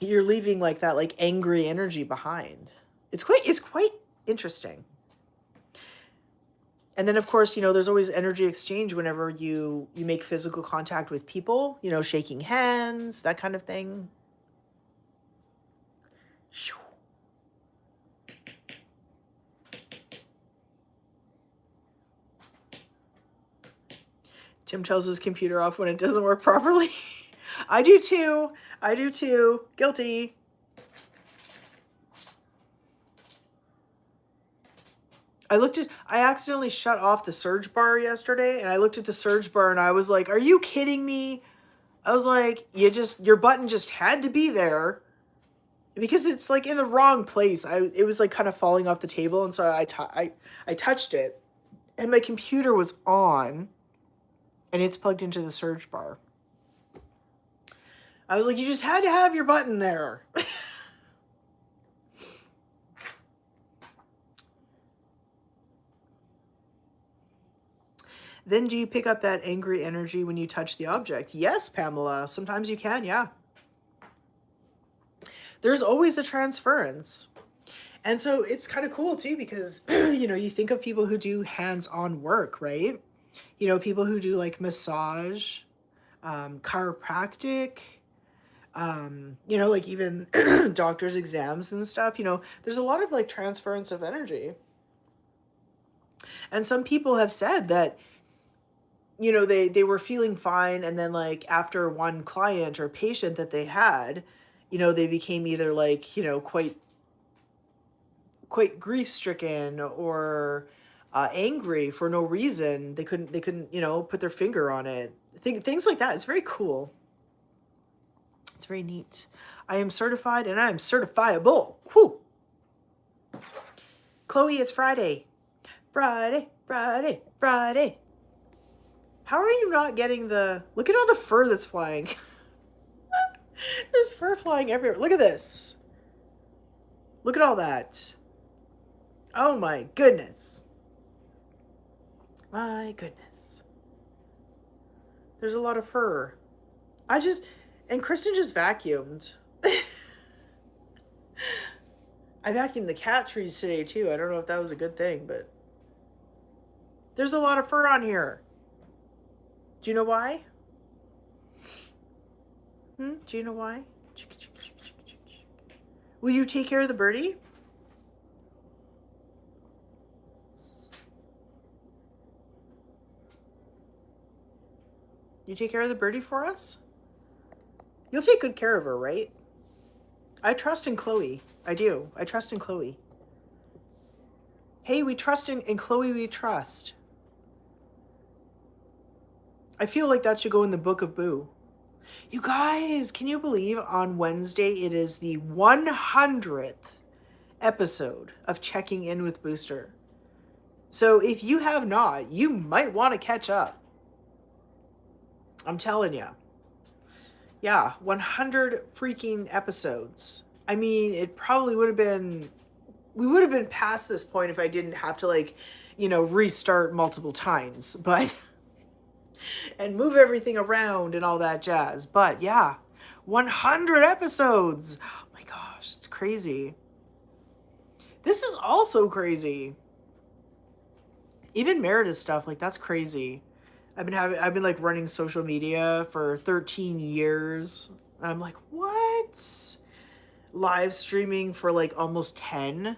you're leaving like that like angry energy behind. It's quite interesting. And then of course, you know, there's always energy exchange whenever you make physical contact with people, you know, shaking hands, that kind of thing. Tim tells his computer off when it doesn't work properly. I do too. I do too. Guilty. I accidentally shut off the surge bar yesterday, and I looked at the surge bar and I was like, are you kidding me? I was like, your button just had to be there because it's like in the wrong place. It was like kind of falling off the table, and so I touched it and my computer was on and it's plugged into the surge bar. I was like, you just had to have your button there. Then do you pick up that angry energy when you touch the object? Yes, Pamela. Sometimes you can, yeah. There's always a transference. And so it's kind of cool too because, you know, you think of people who do hands-on work, right? You know, people who do like massage, chiropractic, you know, like even doctor's exams and stuff, you know, there's a lot of like transference of energy. And some people have said that, you know, they were feeling fine, and then like after one client or patient that they had, you know, they became either like, you know, quite grief stricken or angry for no reason. They couldn't, you know, put their finger on it. Things like that. It's very cool. It's very neat. I am certified and I am certifiable. Whew. Chloe, it's Friday. Friday, Friday, Friday. How are you not getting the... Look at all the fur that's flying. There's fur flying everywhere. Look at this. Look at all that. Oh my goodness. My goodness. There's a lot of fur. And Kristen just vacuumed. I vacuumed the cat trees today too. I don't know if that was a good thing, but there's a lot of fur on here. Do you know why? Do you know why? Will you take care of the birdie? You take care of the birdie for us? You'll take good care of her, right? I trust in Chloe. I do. I trust in Chloe. Hey, we trust in Chloe we trust. I feel like that should go in the book of Boo. You guys, can you believe on Wednesday it is the 100th episode of Checking In with Booster? So if you have not, you might want to catch up. I'm telling you. Yeah, 100 freaking episodes. I mean, it probably would have been, we would have been past this point if I didn't have to, like, restart multiple times, but, and move everything around and all that jazz. But yeah, 100 episodes. Oh my gosh, it's crazy. This is also crazy. Even Merida's stuff, like, that's crazy. I've been like running social media for 13 years. And I'm like, what? Live streaming for like almost 10?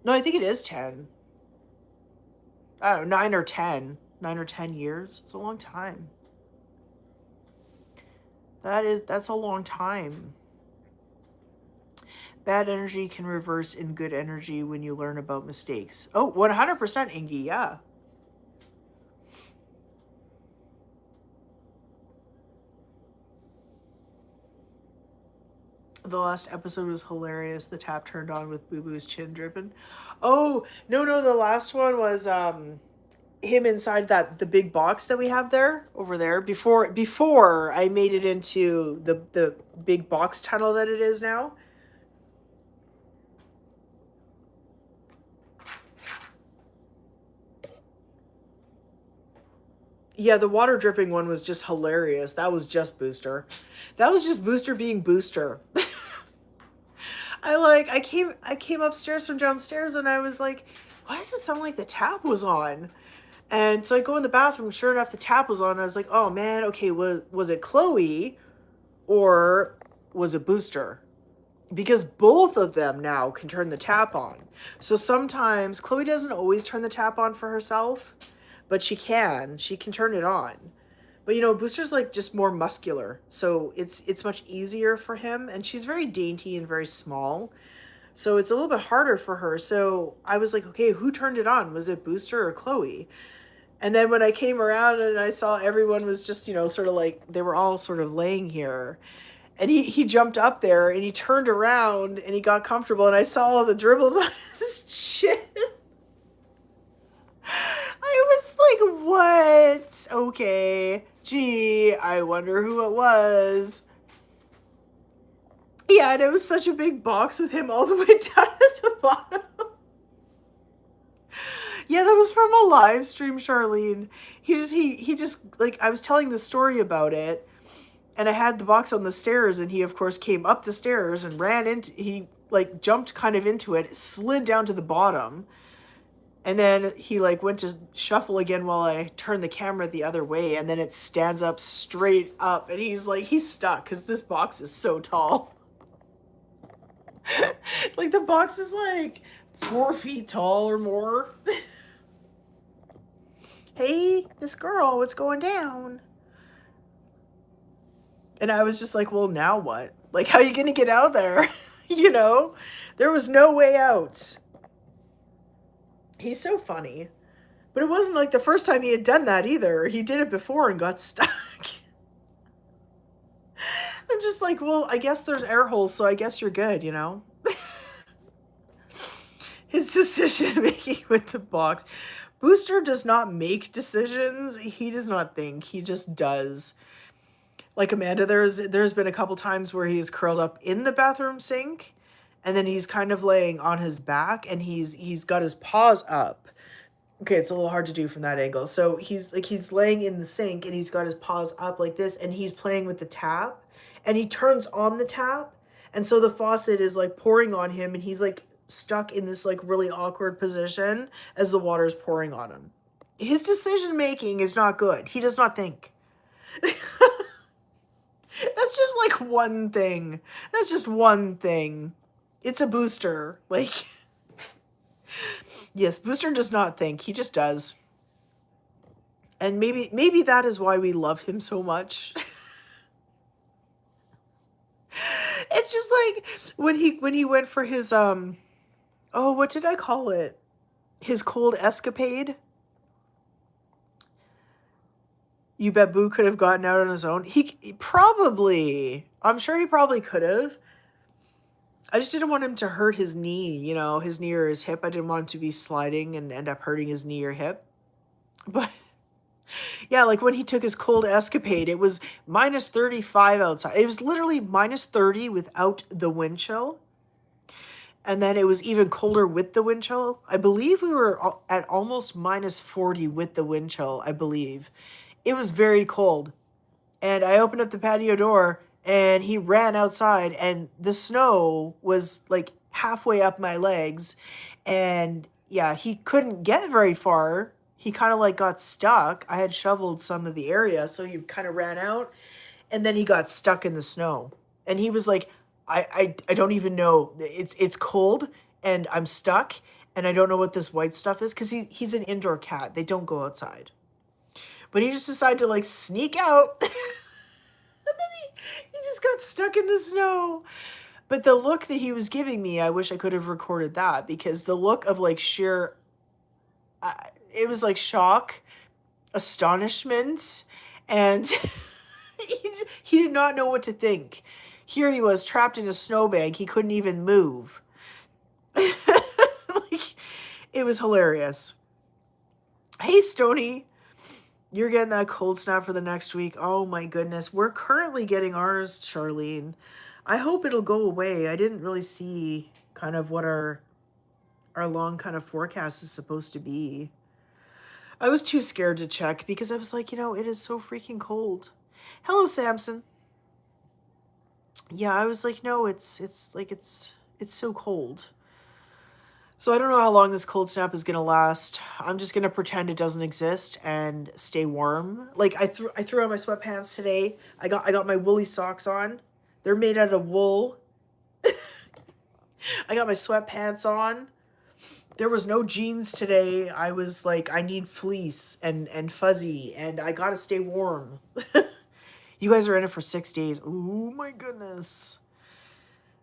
No, I think it is 10. I don't know, 9 or 10. 9 or 10 years. It's a long time. That's a long time. Bad energy can reverse in good energy when you learn about mistakes. Oh, 100% Ingy, yeah. The last episode was hilarious. The tap turned on with Boo Boo's chin dripping. Oh, no, the last one was him inside the big box that we have there over there before I made it into the big box tunnel that it is now. Yeah, the water dripping one was just hilarious. That was just Booster. That was just Booster being Booster. I came upstairs from downstairs and I was like, why does it sound like the tap was on? And so I go in the bathroom, sure enough the tap was on, and I was like, oh man, okay, was it Chloe or was it Booster? Because both of them now can turn the tap on. So sometimes Chloe doesn't always turn the tap on for herself, but she can turn it on. But Booster's like just more muscular, so it's much easier for him, and she's very dainty and very small, so it's a little bit harder for her. So I was like, okay, who turned it on? Was it Booster or Chloe? And then when I came around and I saw everyone was just, sort of like, they were all sort of laying here, and he jumped up there and he turned around and he got comfortable, and I saw all the dribbles on his chin. I was like, what? Okay. Gee, I wonder who it was. Yeah, and it was such a big box with him all the way down at the bottom. Yeah, that was from a live stream, Charlene. He just, like, I was telling the story about it, and I had the box on the stairs, and he, of course, came up the stairs and he, like, jumped kind of into it, slid down to the bottom, and then he, like, went to shuffle again while I turned the camera the other way, and then it stands up straight up, and he's stuck, because this box is so tall. Like, the box is, like, 4 feet tall or more. Hey, this girl, what's going down? And I was just like, well, now what? Like, how are you going to get out there? There was no way out. He's so funny. But it wasn't like the first time he had done that either. He did it before and got stuck. I'm just like, well, I guess there's air holes, so I guess you're good, His decision making with the box. Booster does not make decisions. He does not think. He just does. Like Amanda, there's been a couple times where he's curled up in the bathroom sink, and then he's kind of laying on his back, and he's got his paws up. Okay, it's a little hard to do from that angle. So he's laying in the sink, and he's got his paws up like this, and he's playing with the tap, and he turns on the tap, and so the faucet is like pouring on him, and he's like stuck in this like really awkward position as the water's pouring on him. His decision making is not good. He does not think. That's just like one thing. That's just one thing. It's a Booster. Like, yes, Booster does not think. He just does. And maybe that is why we love him so much. It's just like when he went for his oh, what did I call it? His cold escapade. You bet Boo could have gotten out on his own. He probably, I'm sure he probably could have. I just didn't want him to hurt his knee, you know, his knee or his hip. I didn't want him to be sliding and end up hurting his knee or hip. But yeah, like when he took his cold escapade, it was minus 35 outside. It was literally minus 30 without the wind chill. And then it was even colder with the wind chill. I believe we were at almost minus 40 with the wind chill, I believe. It was very cold. And I opened up the patio door and he ran outside and the snow was like halfway up my legs. And yeah, he couldn't get very far. He kind of like got stuck. I had shoveled some of the area, so he kind of ran out and then he got stuck in the snow. And he was like, I don't even know. It's cold and I'm stuck and I don't know what this white stuff is because he's an indoor cat. They don't go outside. But he just decided to like sneak out. And then he just got stuck in the snow. But the look that he was giving me, I wish I could have recorded that because the look of like sheer, it was like shock, astonishment, and he did not know what to think. Here he was trapped in a snowbank. He couldn't even move. Like, it was hilarious. Hey, Stony. You're getting that cold snap for the next week. Oh my goodness. We're currently getting ours, Charlene. I hope it'll go away. I didn't really see kind of what our long kind of forecast is supposed to be. I was too scared to check because I was like, you know, it is so freaking cold. Hello, Samson. Yeah, I was like, no, it's so cold. So I don't know how long this cold snap is gonna last. I'm just gonna pretend it doesn't exist and stay warm. Like I threw on my sweatpants today. I got my woolly socks on. They're made out of wool. I got my sweatpants on. There was no jeans today. I was like, I need fleece and fuzzy, and I gotta stay warm. You guys are in it for 6 days. Oh my goodness.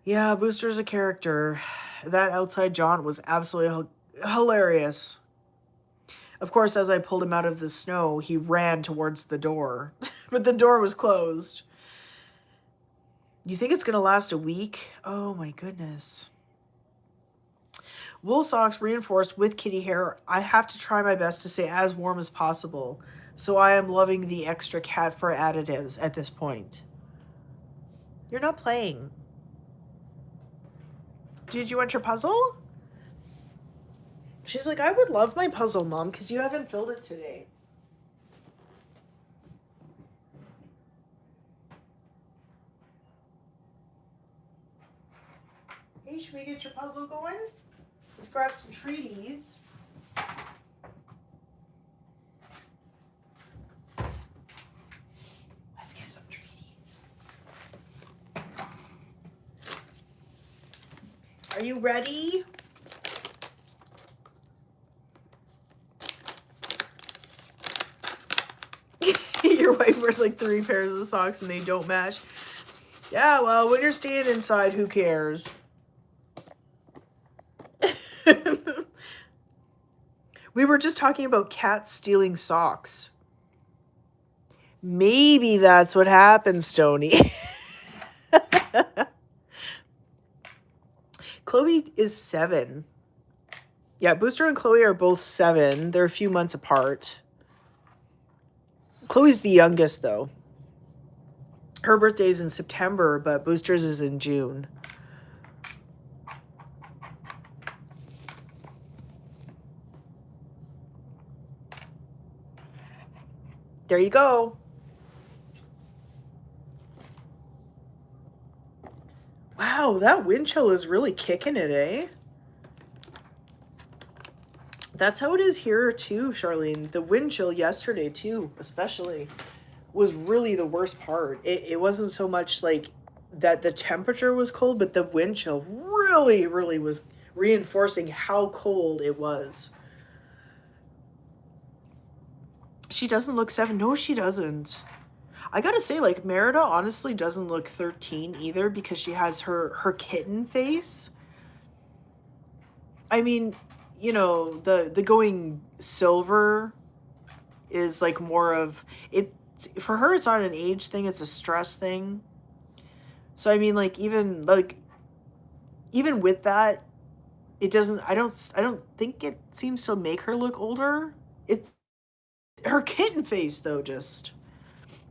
Yeah, Booster's a character. That outside jaunt was absolutely hilarious. Of course, as I pulled him out of the snow, he ran towards the door. But the door was closed. You think it's going to last a week? Oh my goodness. Wool socks reinforced with kitty hair. I have to try my best to stay as warm as possible. So I am loving the extra cat fur additives at this point. You're not playing. Did you want your puzzle? She's like, I would love my puzzle, Mom, because you haven't filled it today. Hey, should we get your puzzle going? Let's grab some treaties. Let's get some treaties. Are you ready? Your wife wears like 3 pairs of socks and they don't match. Yeah, well, when you're staying inside, who cares? We were just talking about cats stealing socks. Maybe that's what happened, Stony. Chloe is 7. Yeah, Booster and Chloe are both 7. They're a few months apart. Chloe's the youngest, though. Her birthday is in September, but Booster's is in June. There you go. Wow, that wind chill is really kicking it, eh? That's how it is here too, Charlene. The wind chill yesterday too, especially, was really the worst part. It wasn't so much like that the temperature was cold, but the wind chill really, really was reinforcing how cold it was. She doesn't look 7. No, she doesn't. I gotta say, like, Merida honestly doesn't look 13 either because she has her kitten face. I mean, you know, the going silver is like more of it for her. It's not an age thing, it's a stress thing. So I mean, like, even with that, it doesn't, I don't think it seems to make her look older. It's her kitten face though, just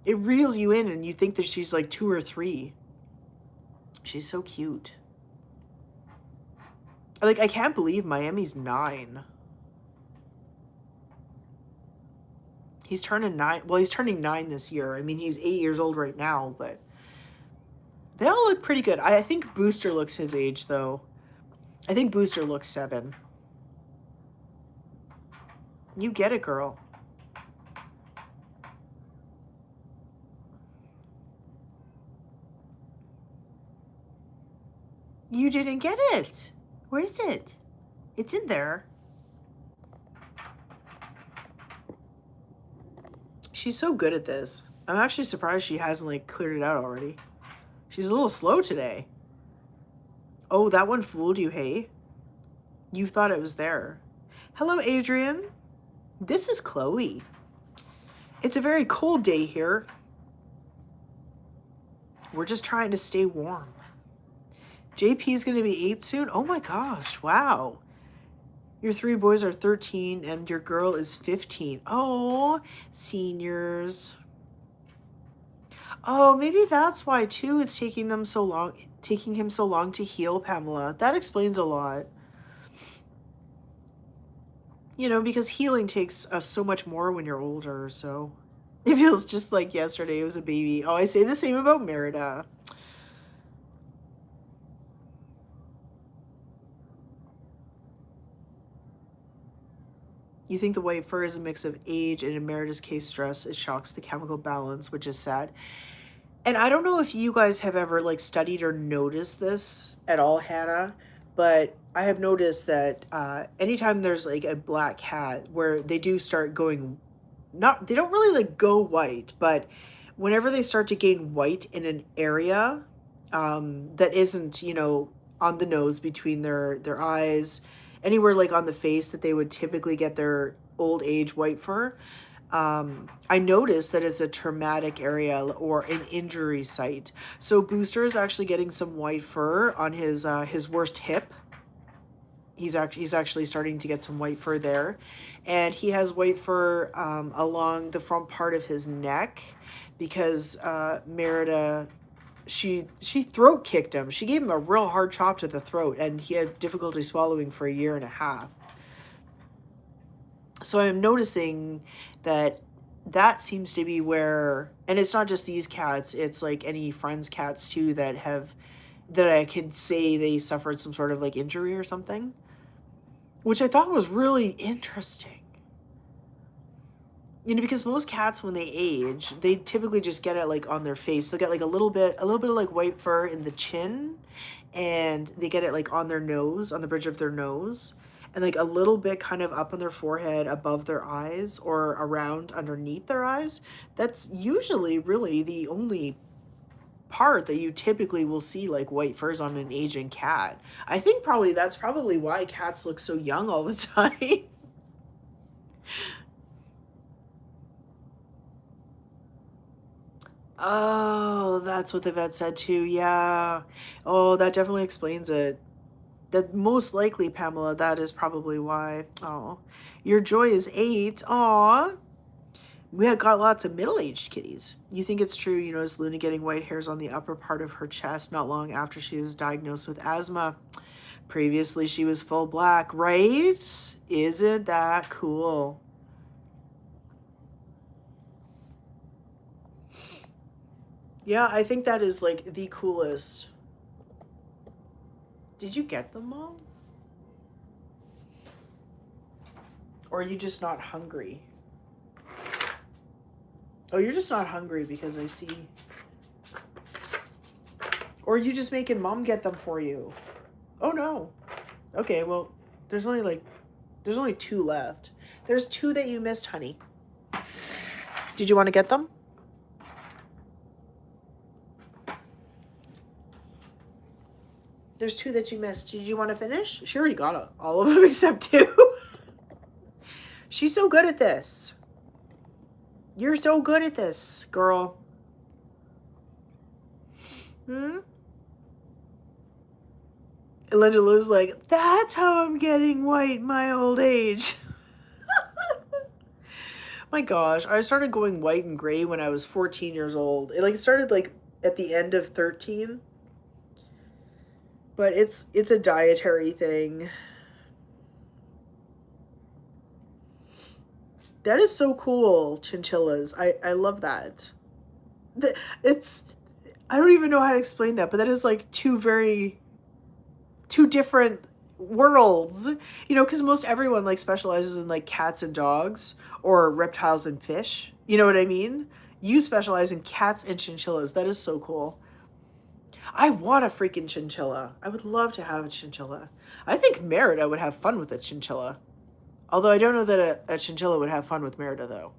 it reels you in and you think that she's like 2 or 3. She's so cute. Like, I can't believe Miami's 9. He's turning 9. Well, he's turning 9 this year. I mean, he's 8 years old right now, but they all look pretty good. I think Booster looks his age, though. I think Booster looks 7. You get it, girl. You didn't get it. Where is it? It's in there. She's so good at this. I'm actually surprised she hasn't, like, cleared it out already. She's a little slow today. Oh, that one fooled you, hey? You thought it was there. Hello, Adrian. This is Chloe. It's a very cold day here. We're just trying to stay warm. JP's going to be 8 soon? Oh my gosh, wow. Your 3 boys are 13 and your girl is 15. Oh, seniors. Oh, maybe that's why too it's taking him so long to heal, Pamela. That explains a lot. You know, because healing takes so much more when you're older, so it feels just like yesterday it was a baby. Oh, I say the same about Merida. You think the white fur is a mix of age and in Merida's case stress. It shocks the chemical balance, which is sad. And I don't know if you guys have ever like studied or noticed this at all, Hannah, but I have noticed that anytime there's like a black cat where they do start going, not, they don't really like go white, but whenever they start to gain white in an area that isn't, you know, on the nose between their eyes, anywhere like on the face that they would typically get their old age white fur, I noticed that it's a traumatic area or an injury site. So Booster is actually getting some white fur on his worst hip. He's actually starting to get some white fur there, and he has white fur along the front part of his neck because Merida, she throat kicked him. She gave him a real hard chop to the throat, and he had difficulty swallowing for a year and a half. So I'm noticing that seems to be where, and it's not just these cats, it's like any friends' cats too that I could say they suffered some sort of like injury or something, which I thought was really interesting. You know, because most cats when they age, they typically just get it like on their face. They'll get like a little bit of like white fur in the chin, and they get it like on their nose, on the bridge of their nose, and like a little bit kind of up on their forehead above their eyes or around underneath their eyes. That's usually really the only part that you typically will see like white furs on an aging cat. I think that's probably why cats look so young all the time. Oh, that's what the vet said too. Yeah. Oh, that definitely explains it. That most likely, Pamela, that is probably why. Oh, your Joy is 8. Aw. We have got lots of middle-aged kitties. You think it's true you noticed Luna getting white hairs on the upper part of her chest not long after she was diagnosed with asthma. Previously, she was full black, right? Isn't that cool? Yeah, I think that is like the coolest. Did you get them, Mom? Or are you just not hungry? Oh, you're just not hungry because I see. Or are you just making Mom get them for you? Oh no. Okay, well, there's only 2 left. There's 2 that you missed, honey. Did you want to get them? There's 2 that you missed. Did you want to finish? She already got all of them except 2. She's so good at this. You're so good at this, girl. Hmm? And Linda Lou's like, that's how I'm getting white in my old age. My gosh, I started going white and gray when I was 14 years old. It like started like at the end of 13. But it's a dietary thing. That is so cool, chinchillas. I love that. It's I don't even know how to explain that, but that is like two different worlds. You know, because most everyone like specializes in like cats and dogs or reptiles and fish. You know what I mean? You specialize in cats and chinchillas. That is so cool. I want a freaking chinchilla. I would love to have a chinchilla. I think Merida would have fun with a chinchilla. Although I don't know that a chinchilla would have fun with Merida, though.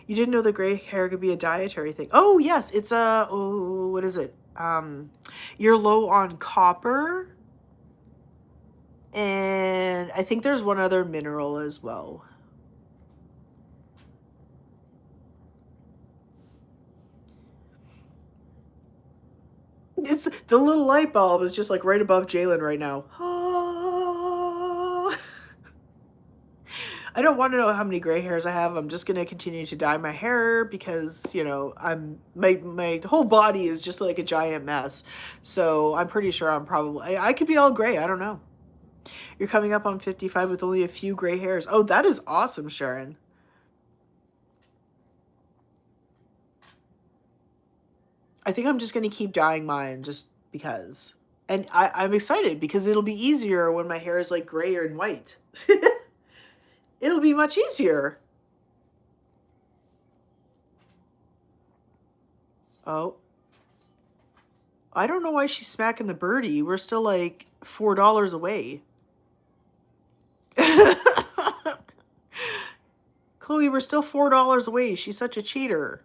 You didn't know the gray hair could be a dietary thing. Oh, yes. It's what is it? You're low on copper. And I think there's one other mineral as well. It's the little light bulb is just like right above Jalen right now. I don't want to know how many gray hairs I have. I'm just gonna continue to dye my hair because, you know, my whole body is just like a giant mess. So I'm pretty sure I'm probably I could be all gray. I don't know. You're coming up on 55 with only a few gray hairs. Oh, that is awesome, Sharon. I think I'm just gonna keep dyeing mine just because. And I'm excited because it'll be easier when my hair is like gray and white. It'll be much easier. Oh. I don't know why she's smacking the birdie. We're still like $4 away. Chloe, we're still $4 away. She's such a cheater.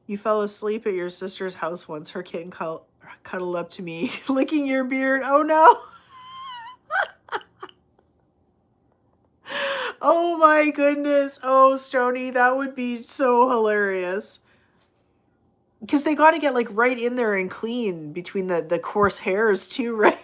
You fell asleep at your sister's house once. Her kitten cuddled up to me, licking your beard. Oh, no. Oh, my goodness. Oh, Stony, that would be so hilarious. Because they got to get, like, right in there and clean between the coarse hairs, too, right?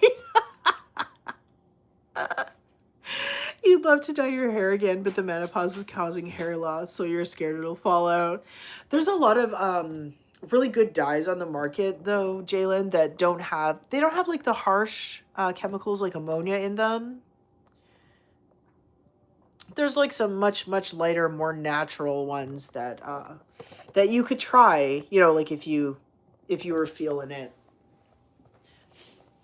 You'd love to dye your hair again, but the menopause is causing hair loss, so you're scared it'll fall out. There's a lot of really good dyes on the market, though, Jalen, that don't have like the harsh chemicals like ammonia in them. There's like some much lighter, more natural ones that you could try, you know, like if you were feeling it.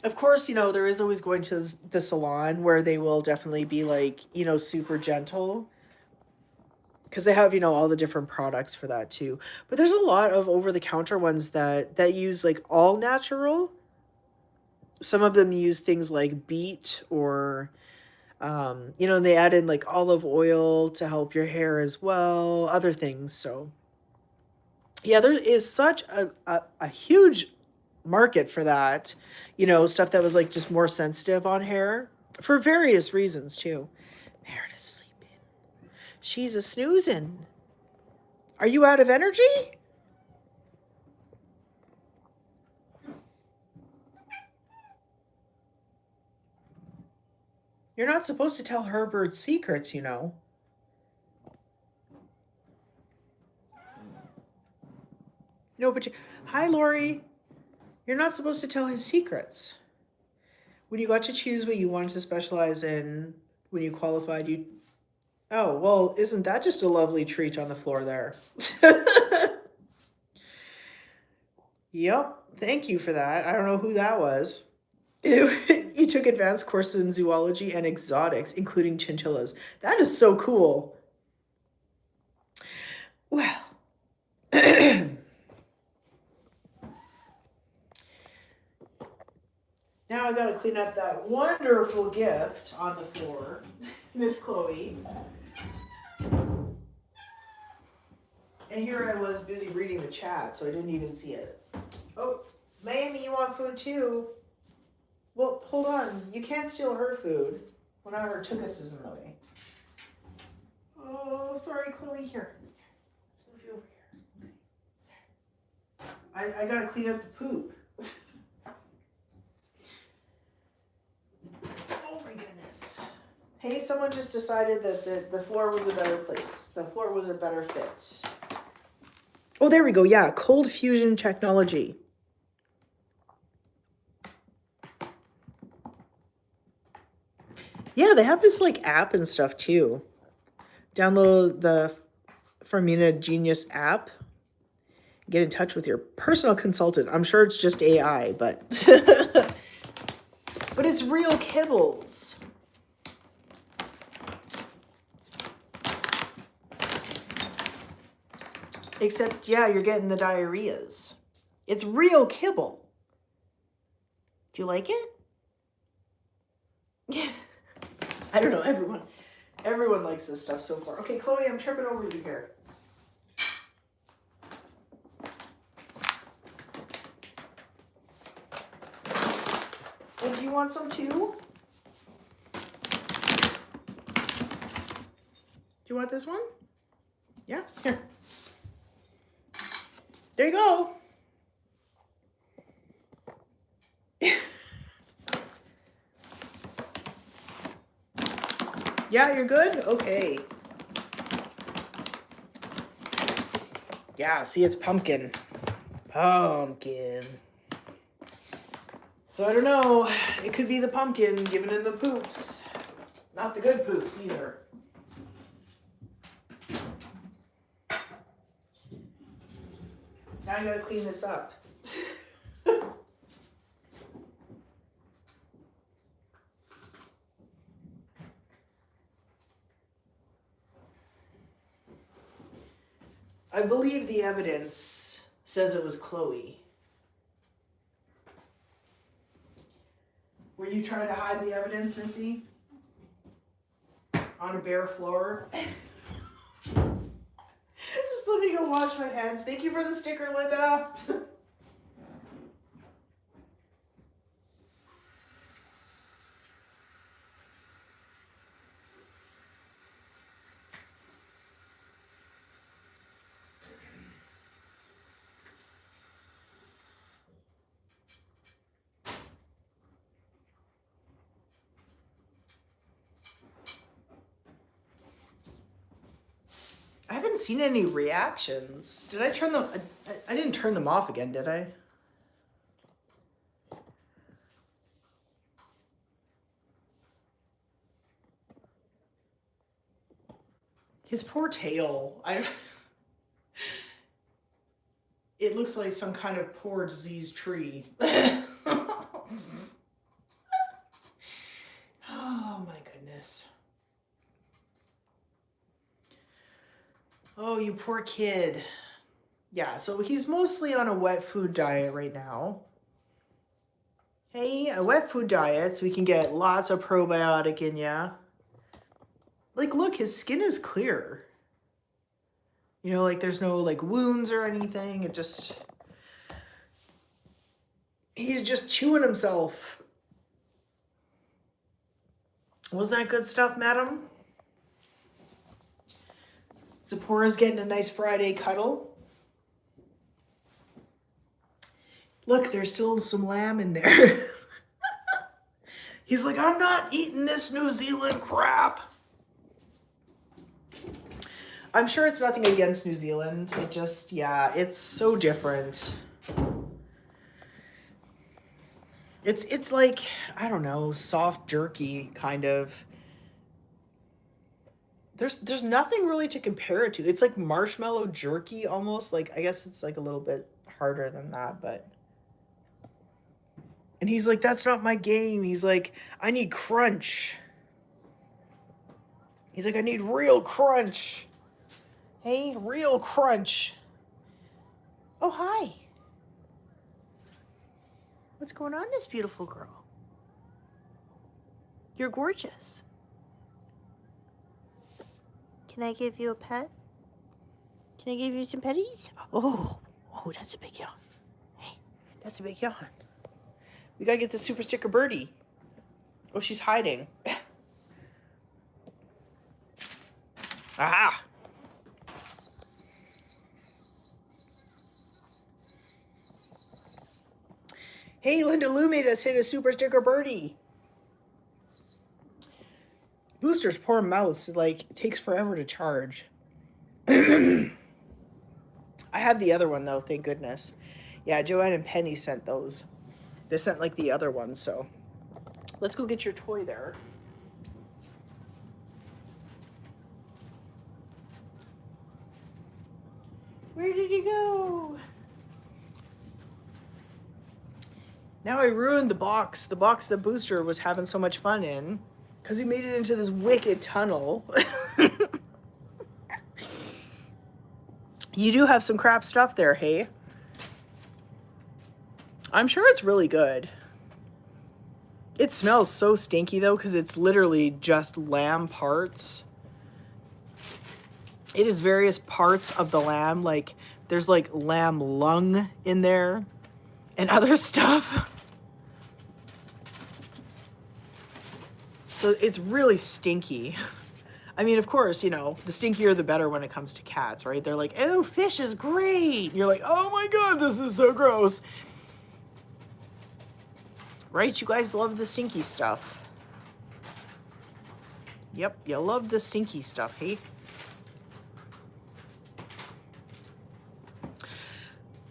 Of course, you know, there is always going to the salon where they will definitely be like, you know, super gentle. Because they have, you know, all the different products for that too. But there's a lot of over-the-counter ones that use like all natural. Some of them use things like beet or, you know, they add in like olive oil to help your hair as well. Other things. So, yeah, there is such a huge market for that, you know, stuff that was like just more sensitive on hair for various reasons too. Meredith's sleeping. She's a snoozing. Are you out of energy? You're not supposed to tell her birds secrets, you know. No, but hi, Lori. You're not supposed to tell his secrets. When you got to choose what you wanted to specialize in, when you qualified, you... Oh, well, isn't that just a lovely treat on the floor there? Yep, thank you for that. I don't know who that was. You took advanced courses in zoology and exotics, including chinchillas. That is so cool. Well... Now I gotta clean up that wonderful gift on the floor, Miss Chloe. And here I was busy reading the chat, so I didn't even see it. Oh, Miami, you want food too? Well, hold on. You can't steal her food. Well, now her tuchus is in the way. Oh, sorry, Chloe. Here. Let's move you over here. I gotta clean up the poop. Oh my goodness. Hey, someone just decided that the floor was a better place. The floor was a better fit. Oh, there we go. Yeah, cold fusion technology. Yeah, they have this like app and stuff too. Download the FriYAAY Genius app. Get in touch with your personal consultant. I'm sure it's just AI, but but it's real kibbles. Except, yeah, you're getting the diarrheas. It's real kibble. Do you like it? Yeah. I don't know, everyone likes this stuff so far. Okay, Chloe, I'm tripping over you here. Oh, do you want some too? Do you want this one? Yeah, here. There you go. Yeah, you're good? Okay. Yeah, see, it's pumpkin. Pumpkin. So I don't know. It could be the pumpkin giving in the poops. Not the good poops either. Now I gotta clean this up. I believe the evidence says it was Chloe. Were you trying to hide the evidence, Missy? On a bare floor? Just let me go wash my hands. Thank you for the sticker, Linda. I haven't seen any reactions. Did I turn them? I didn't turn them off again, did I? His poor tail. It looks like some kind of poor diseased tree. Oh my goodness. Oh, you poor kid. Yeah, so he's mostly on a wet food diet right now. Hey, a wet food diet so we can get lots of probiotic in ya. Like, look, his skin is clear. You know, like there's no like wounds or anything. It just, he's just chewing himself. Was that good stuff, madam? Zipporah's getting a nice Friday cuddle. Look, there's still some lamb in there. He's like, I'm not eating this New Zealand crap. I'm sure it's nothing against New Zealand. It just, yeah, it's so different. It's like, I don't know, soft jerky kind of. There's nothing really to compare it to. It's like marshmallow jerky almost. Like, I guess it's like a little bit harder than that, but. And he's like, that's not my game. He's like, I need crunch. He's like, I need real crunch. Hey, real crunch. Oh, hi. What's going on, this beautiful girl? You're gorgeous. Can I give you a pet? Can I give you some petties? Oh, that's a big yawn. Hey, That's a big yawn. We gotta get the super sticker birdie. Oh, she's hiding. Aha! Hey, Linda Lou made us hit a super sticker birdie. Booster's poor mouse, like, it takes forever to charge. I have the other one, though, thank goodness. Yeah, Joanne and Penny sent those. They sent, like, the other one, so. Let's go get your toy there. Where did he go? Now I ruined the box that Booster was having so much fun in, because he made it into this wicked tunnel. You do have some crap stuff there, hey? I'm sure it's really good. It smells so stinky, though, because it's literally just lamb parts. It is various parts of the lamb. Like, there's, like, lamb lung in there and other stuff. So it's really stinky. I mean, of course, you know, the stinkier the better when it comes to cats, right? They're like, oh, fish is great. You're like, oh my God, this is so gross. Right? You guys love the stinky stuff. Yep, you love the stinky stuff, hey?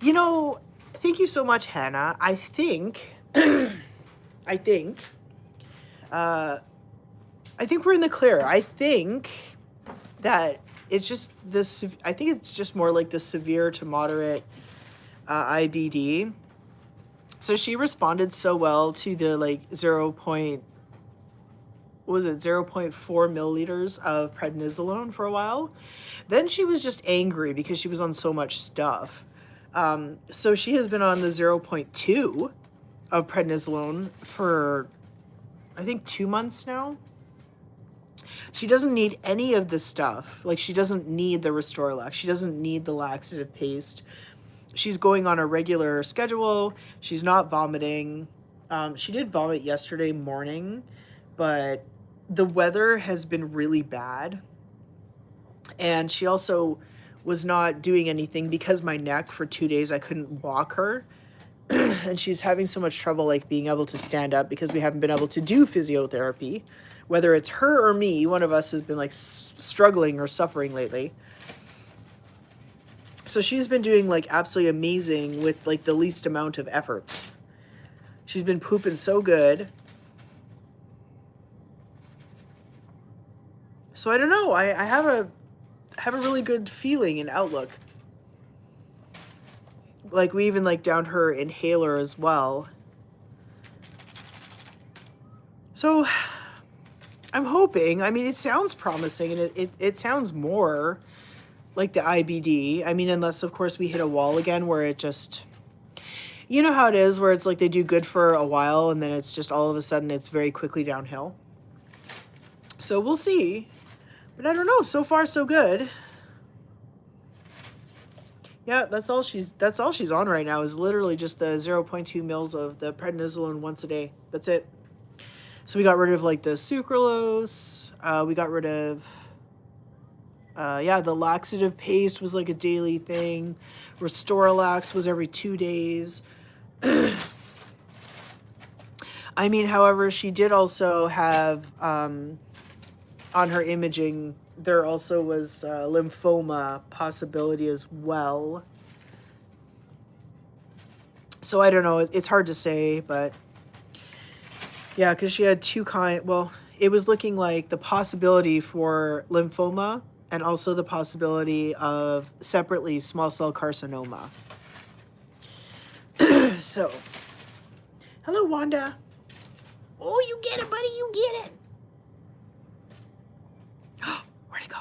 You know, thank you so much, Hannah. I think we're in the clear. I think that it's just this, I think it's just more like the severe to moderate IBD. So she responded so well to the like 0.4 milliliters of prednisolone for a while. Then she was just angry because she was on so much stuff. So she has been on the 0.2 of prednisolone for, I think, 2 months now. She doesn't need any of the stuff. Like, she doesn't need the Restorelax. She doesn't need the laxative paste. She's going on a regular schedule. She's not vomiting. She did vomit yesterday morning, but the weather has been really bad. And she also was not doing anything because my neck for 2 days, I couldn't walk her. And she's having so much trouble, like, being able to stand up because we haven't been able to do physiotherapy. Whether it's her or me, one of us has been, like, struggling or suffering lately. So she's been doing, like, absolutely amazing with, like, the least amount of effort. She's been pooping so good. So I don't know. I have a really good feeling and outlook. Like, we even, like, downed her inhaler as well. So I'm hoping, I mean, it sounds promising, and it sounds more like the IBD. I mean, unless, of course, we hit a wall again where it just, you know how it is, where it's like they do good for a while, and then it's just all of a sudden it's very quickly downhill. So we'll see. But I don't know. So far, so good. Yeah, that's all she's on right now, is literally just the 0.2 mils of the prednisolone once a day. That's it. So we got rid of, like, the sucralose. We got rid of, the laxative paste was, like, a daily thing. Restorelax was every 2 days. I mean, however, she did also have, on her imaging, there also was lymphoma possibility as well. So I don't know. It's hard to say, but yeah, because she had it was looking like the possibility for lymphoma and also the possibility of separately small cell carcinoma. So, hello, Wanda. Oh, you get it, buddy. You get it. Where'd it go?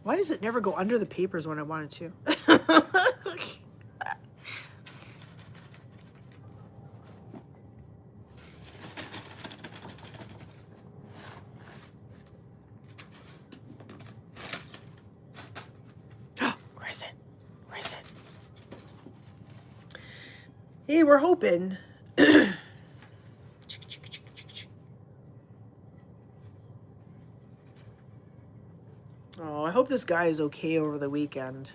Why does it never go under the papers when I want it to? Where is it? Where is it? Hey, we're hoping. Oh, I hope this guy is okay over the weekend.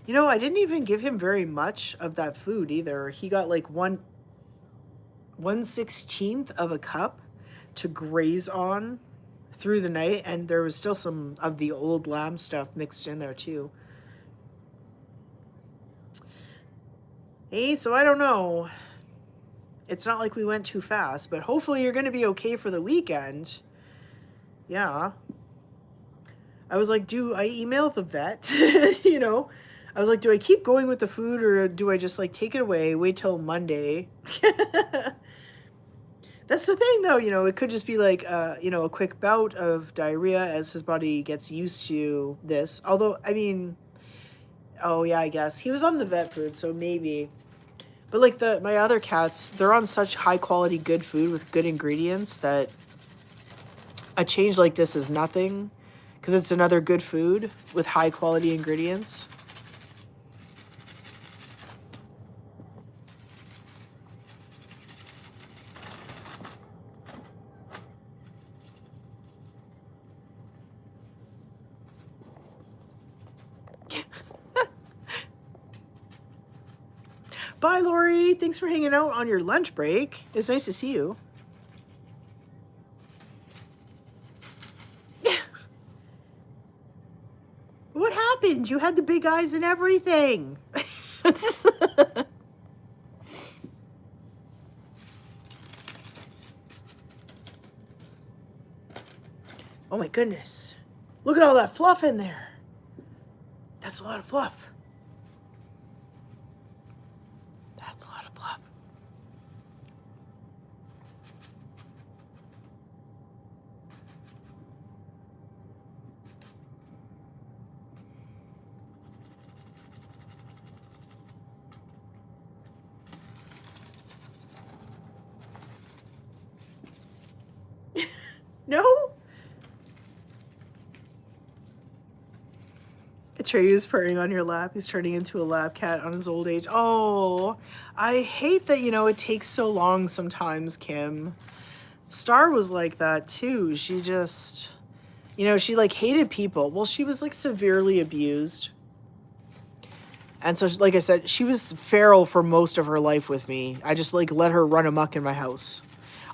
You know, I didn't even give him very much of that food either. He got like 1/16 of a cup to graze on through the night, and there was still some of the old lamb stuff mixed in there too. Hey, so I don't know. It's not like we went too fast, but hopefully you're going to be okay for the weekend. Yeah. I was like, do I email the vet? You know, I was like, do I keep going with the food, or do I just like take it away, wait till Monday? That's the thing though, you know, it could just be like, you know, a quick bout of diarrhea as his body gets used to this. Although, I mean, oh yeah, I guess he was on the vet food, so maybe. But like my other cats, they're on such high quality good food with good ingredients that a change like this is nothing, because it's another good food with high quality ingredients. Bye, Lori. Thanks for hanging out on your lunch break. It's nice to see you. What happened? You had the big eyes and everything. Oh my goodness. Look at all that fluff in there. That's a lot of fluff. That's a lot of fluff. No? Atreyu purring on your lap. He's turning into a lab cat on his old age. Oh, I hate that, you know, it takes so long sometimes, Kim. Star was like that too. She just, you know, she like hated people. Well, she was like severely abused. And so, like I said, she was feral for most of her life with me. I just like let her run amok in my house.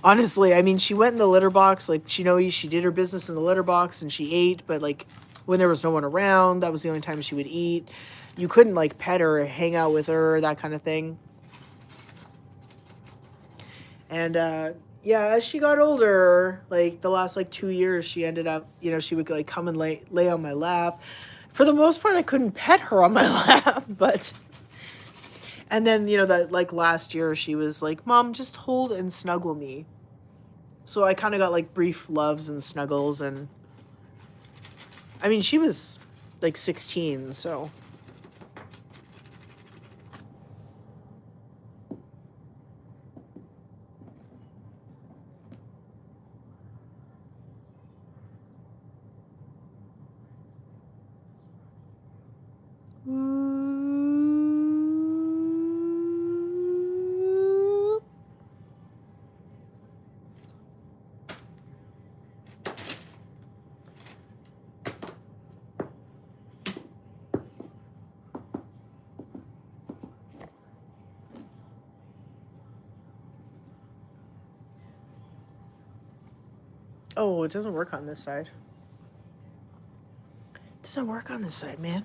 Honestly, I mean, she went in the litter box. Like, she did her business in the litter box and she ate. But like when there was no one around, that was the only time she would eat. You couldn't like pet her or hang out with her, that kind of thing. And yeah, as she got older, like the last like 2 years, she ended up, you know, she would like come and lay on my lap. For the most part, I couldn't pet her on my lap, but... And then, you know, that like last year, she was like, Mom, just hold and snuggle me. So I kind of got like brief loves and snuggles. And I mean, she was like 16, so... Oh, it doesn't work on this side. It doesn't work on this side, man.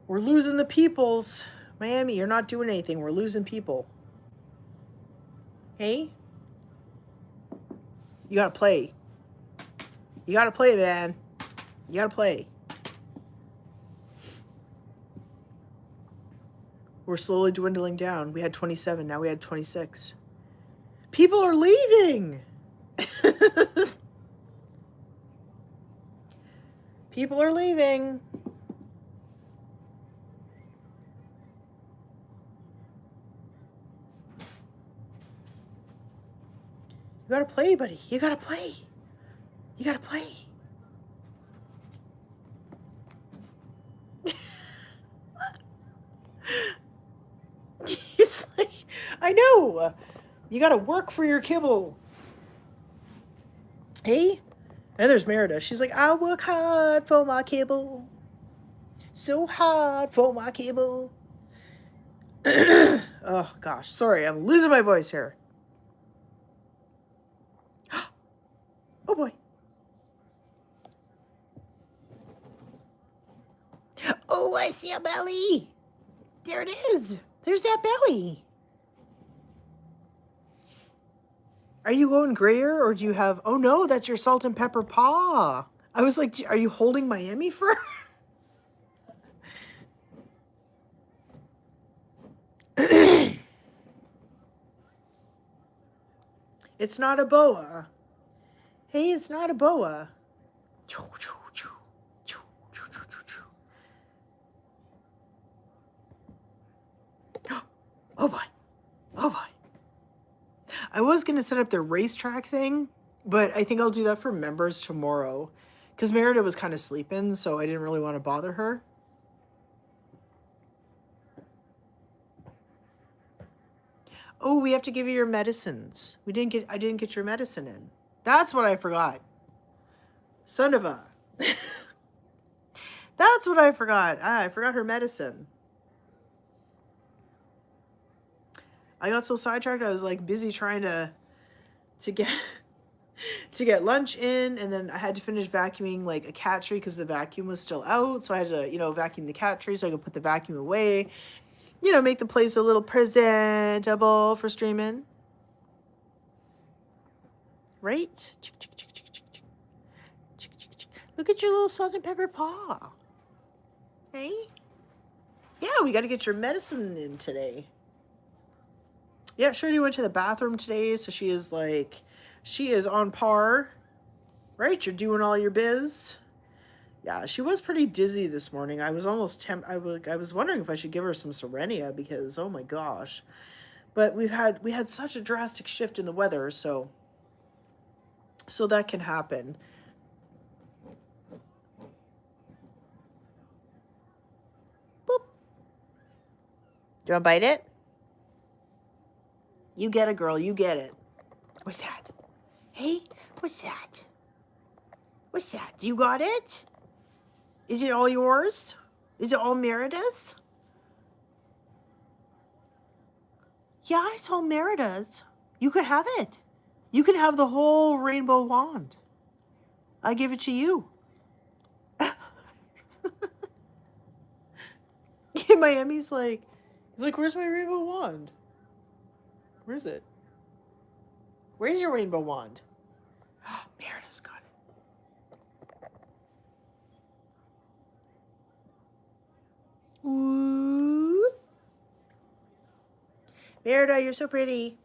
We're losing the peoples. Miami, you're not doing anything. We're losing people. Hey? You gotta play. You gotta play, man. You gotta play. We're slowly dwindling down. We had 27, now we had 26. People are leaving! People are leaving. You gotta play, buddy. You gotta play. You gotta play. know. You gotta work for your kibble. Hey? And there's Merida. She's like, I work hard for my kibble. So hard for my kibble. Oh, gosh. Sorry, I'm losing my voice here. Oh, boy. Oh, I see a belly. There it is. There's that belly. Are you going grayer or do you have... Oh, no, that's your salt and pepper paw. I was like, are you holding Miami fur? It's not a boa. Hey, it's not a boa. Oh, boy. Oh, boy. I was going to set up the racetrack thing, but I think I'll do that for members tomorrow. Because Merida was kind of sleeping, so I didn't really want to bother her. Oh, we have to give you your medicines. I didn't get your medicine in. That's what I forgot. Son of a. That's what I forgot. I forgot her medicine. I got so sidetracked. I was like busy trying to get lunch in, and then I had to finish vacuuming like a cat tree because the vacuum was still out. So I had to, vacuum the cat tree so I could put the vacuum away. Make the place a little presentable for streaming. Right? Look at your little salt and pepper paw. Hey? Yeah, we got to get your medicine in today. Yeah, Shirley went to the bathroom today, so she is on par. Right? You're doing all your biz. Yeah, she was pretty dizzy this morning. I was almost I was wondering if I should give her some Serenia because oh my gosh. But we had such a drastic shift in the weather, so that can happen. Boop. Do you want to bite it? You get it, girl. You get it. What's that? Hey, what's that? What's that? You got it? Is it all yours? Is it all Merida's? Yeah, it's all Merida's. You could have it. You can have the whole rainbow wand. I give it to you. Miami's like, he's like, where's my rainbow wand? Where is it? Where's your rainbow wand? Merida's got it. Ooh. Merida, you're so pretty.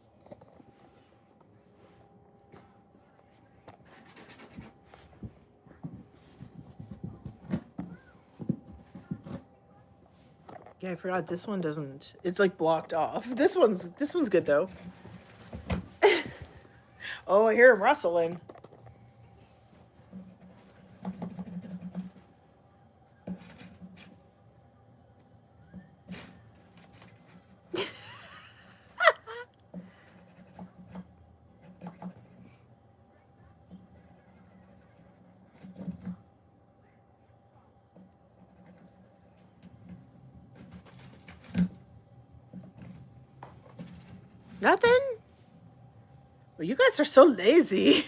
Yeah, I forgot this one doesn't. It's like blocked off. This one's good though. Oh, I hear him rustling. Nothing? Well, you guys are so lazy.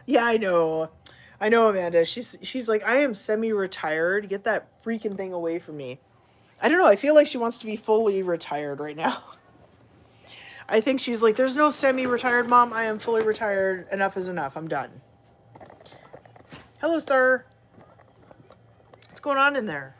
Yeah, I know. I know, Amanda. She's like, I am semi-retired. Get that freaking thing away from me. I don't know. I feel like she wants to be fully retired right now. I think she's like, there's no semi-retired, Mom. I am fully retired. Enough is enough. I'm done. Hello, sir. What's going on in there?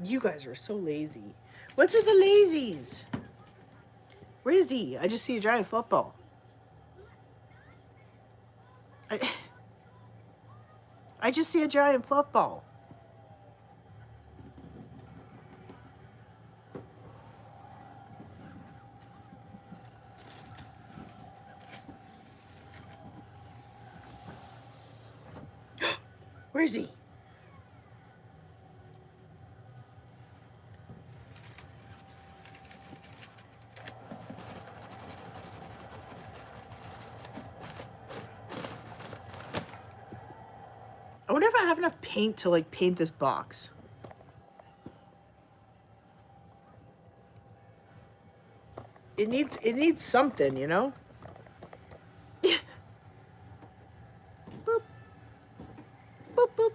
You guys are so lazy. What's with the lazies? Where is he? I just see a giant football. I just see a giant football. Where is he? I wonder if I have enough paint to like paint this box. It needs something, you know? Yeah. Boop. Boop boop.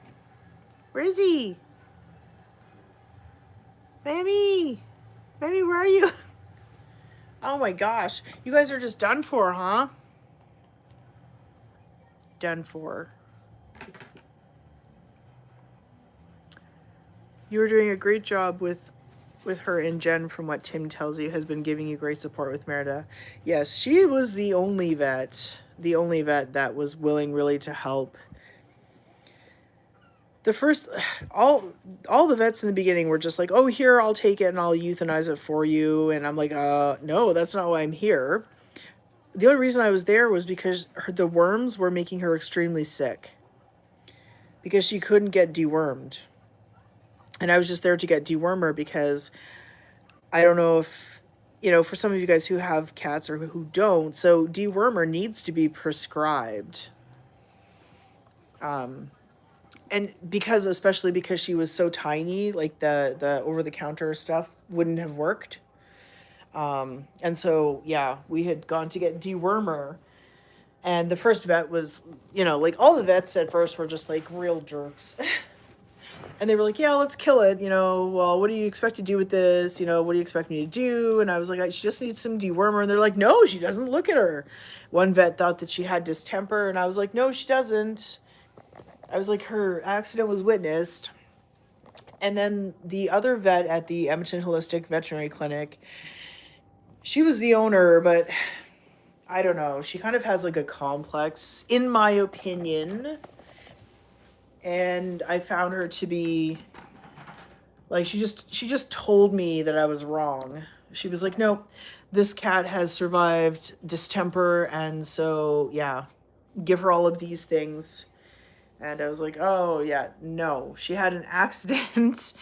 Where is he? Mammy! Mammy, where are you? Oh my gosh. You guys are just done for, huh? Done for. You were doing a great job with her, and Jen, from what Tim tells you, has been giving you great support with Merida. Yes, she was the only vet that was willing really to help. The first, all the vets in the beginning were just like, oh, here, I'll take it and I'll euthanize it for you. And I'm like, no, that's not why I'm here. The only reason I was there was because the worms were making her extremely sick. Because she couldn't get dewormed. And I was just there to get dewormer because I don't know if, for some of you guys who have cats or who don't, so dewormer needs to be prescribed. And especially because she was so tiny, like the over-the-counter stuff wouldn't have worked. And so, yeah, we had gone to get dewormer. And the first vet was, like all the vets at first were just like real jerks. And they were like, yeah, let's kill it. Well, what do you expect to do with this? What do you expect me to do? And I was like, she just needs some dewormer. And they're like, no, she doesn't. Look at her. One vet thought that she had distemper. And I was like, no, she doesn't. I was like, her accident was witnessed. And then the other vet at the Edmonton Holistic Veterinary Clinic, she was the owner, but I don't know. She kind of has like a complex, in my opinion. And I found her to be like, she just told me that I was wrong. She was like, no, this cat has survived distemper, and so yeah, give her all of these things. And I was like, oh yeah, no, she had an accident.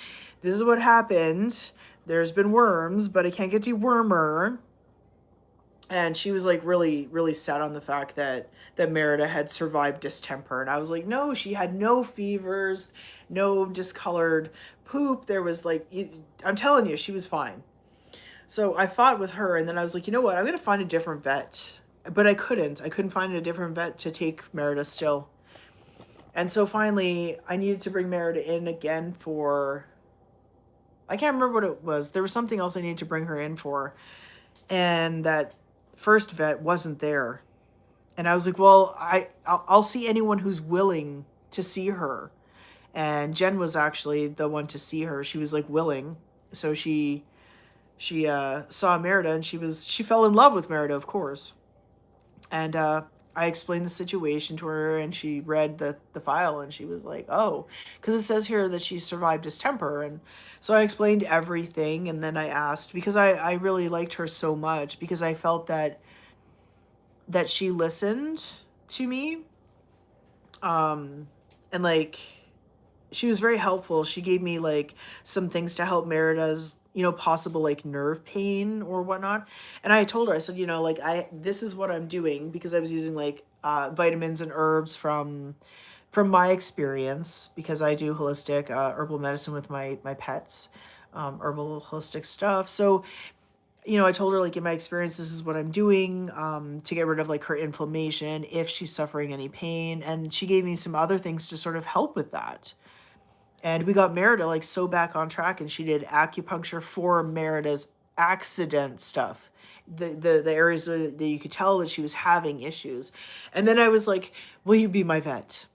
This is what happened. There's been worms, but I can't get dewormer. And she was like really, really set on the fact that Merida had survived distemper. And I was like, no, she had no fevers, no discolored poop. There was like, I'm telling you, she was fine. So I fought with her, and then I was like, you know what? I'm going to find a different vet. But I couldn't find a different vet to take Merida still. And so finally, I needed to bring Merida in again for, I can't remember what it was. There was something else I needed to bring her in for. And that first vet wasn't there. And I was like, well, I'll see anyone who's willing to see her. And Jen was actually the one to see her. She was like willing. So she saw Merida, and she fell in love with Merida, of course. And I explained the situation to her, and she read the file, and she was like, oh, because it says here that she survived distemper. And so I explained everything, and then I asked, because I really liked her so much, because I felt that she listened to me. And like, she was very helpful. She gave me like some things to help Merida's, possible like nerve pain or whatnot. And I told her, I said, like this is what I'm doing, because I was using like vitamins and herbs from my experience, because I do holistic herbal medicine with my pets, herbal holistic stuff. So, I told her, like, in my experience, this is what I'm doing to get rid of like her inflammation if she's suffering any pain. And she gave me some other things to sort of help with that. And we got Merida like so back on track, and she did acupuncture for Merida's accident stuff. The areas that you could tell that she was having issues. And then I was like, will you be my vet?